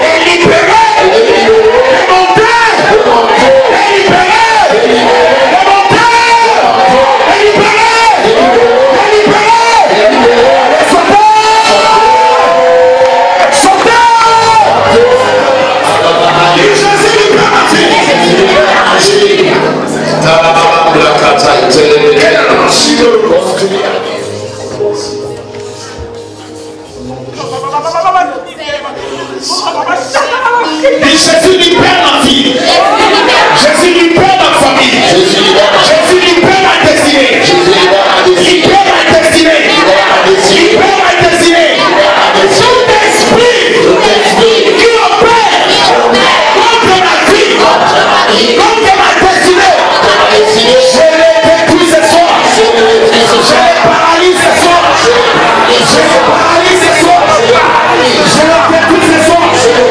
et libérer, de monter et libérer, de monter et libérer, Jésus libère ma vie. Jésus libère ma famille. Jésus libère ma destinée. Libère ma destinée. Libère ma destinée. Tout esprit qui opère contre ma vie, contre ma destinée, je les détruis ce soir. Je les paralyse ce soir. Je les paralyse ce soir. Je les détruis ce soir. Je les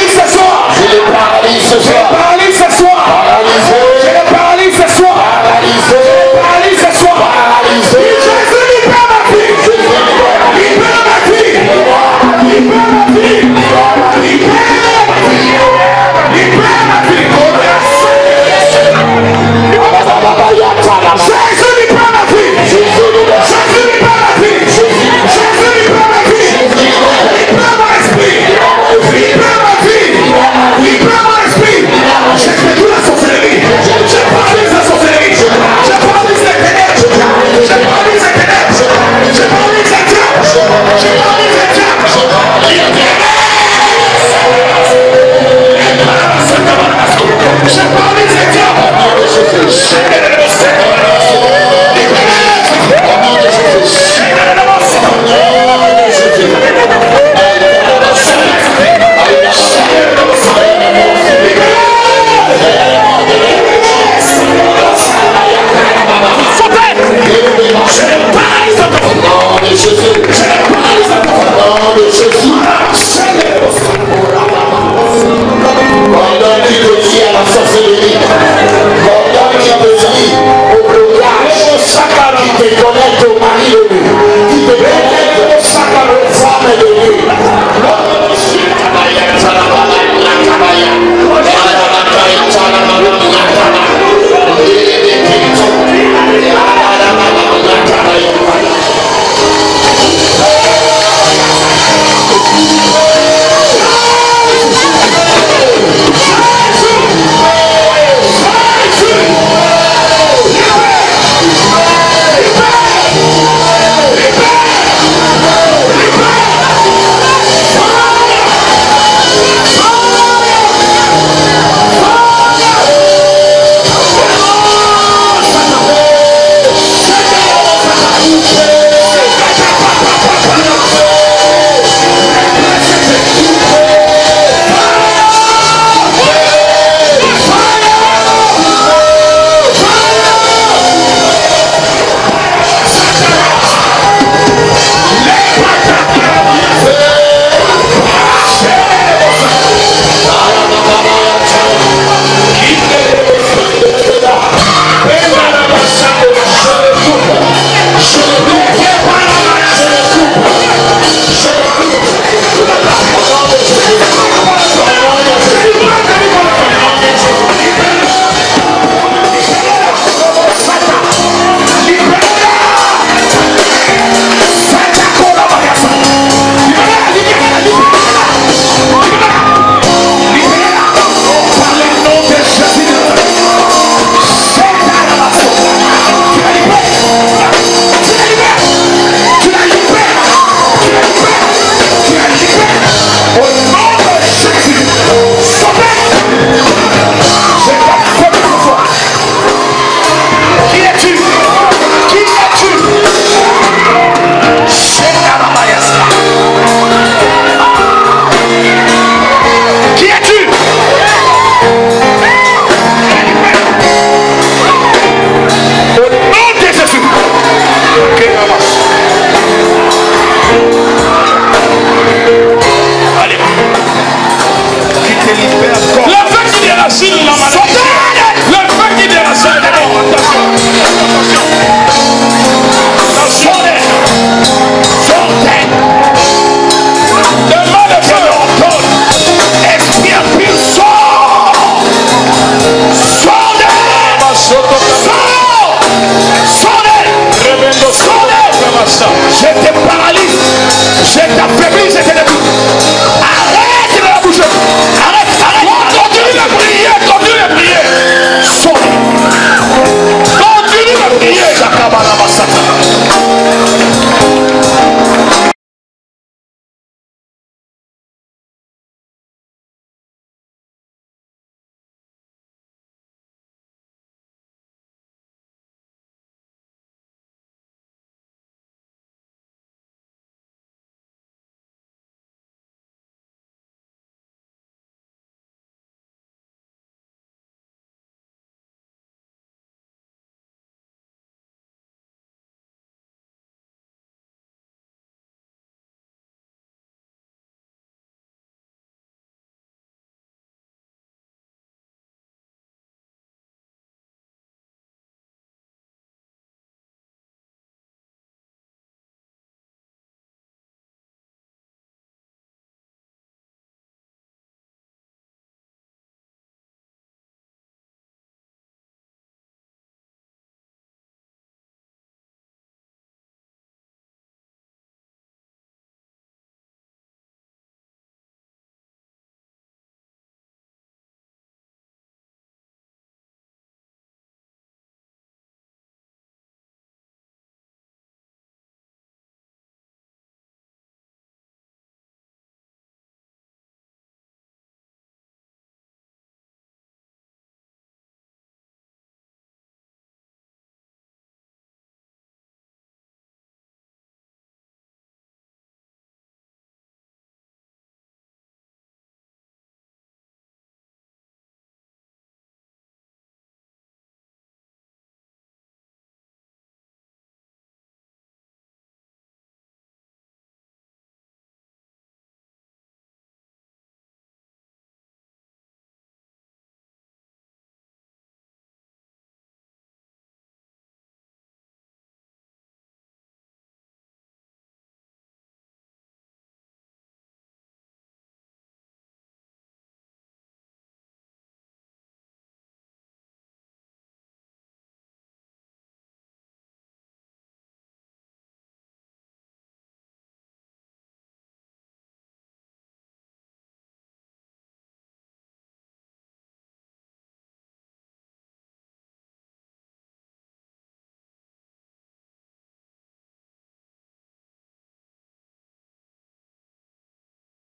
paralyse ce soir. Je les paralyse ce soir. Je les paralyse ce soir. Je les paralyse ce soir. Jésus libère ma vie. Libère ma vie. Libère ma vie. Libère ma vie. Libère ma vie. Jésus libère ma vie. Jésus libère ma vie. Jésus libère ma vie. Libère mon esprit. Libère ma vie. Libère mon esprit. Je fais toute la sorcellerie. Je paralyse la sorcellerie. Je paralyse les ténèbres. Je paralyse les ténèbres. Je paralyse les diables. Je paralyse les diables. Je paralyse les diables.
Pendant qu'il te dit à la sorcellerie,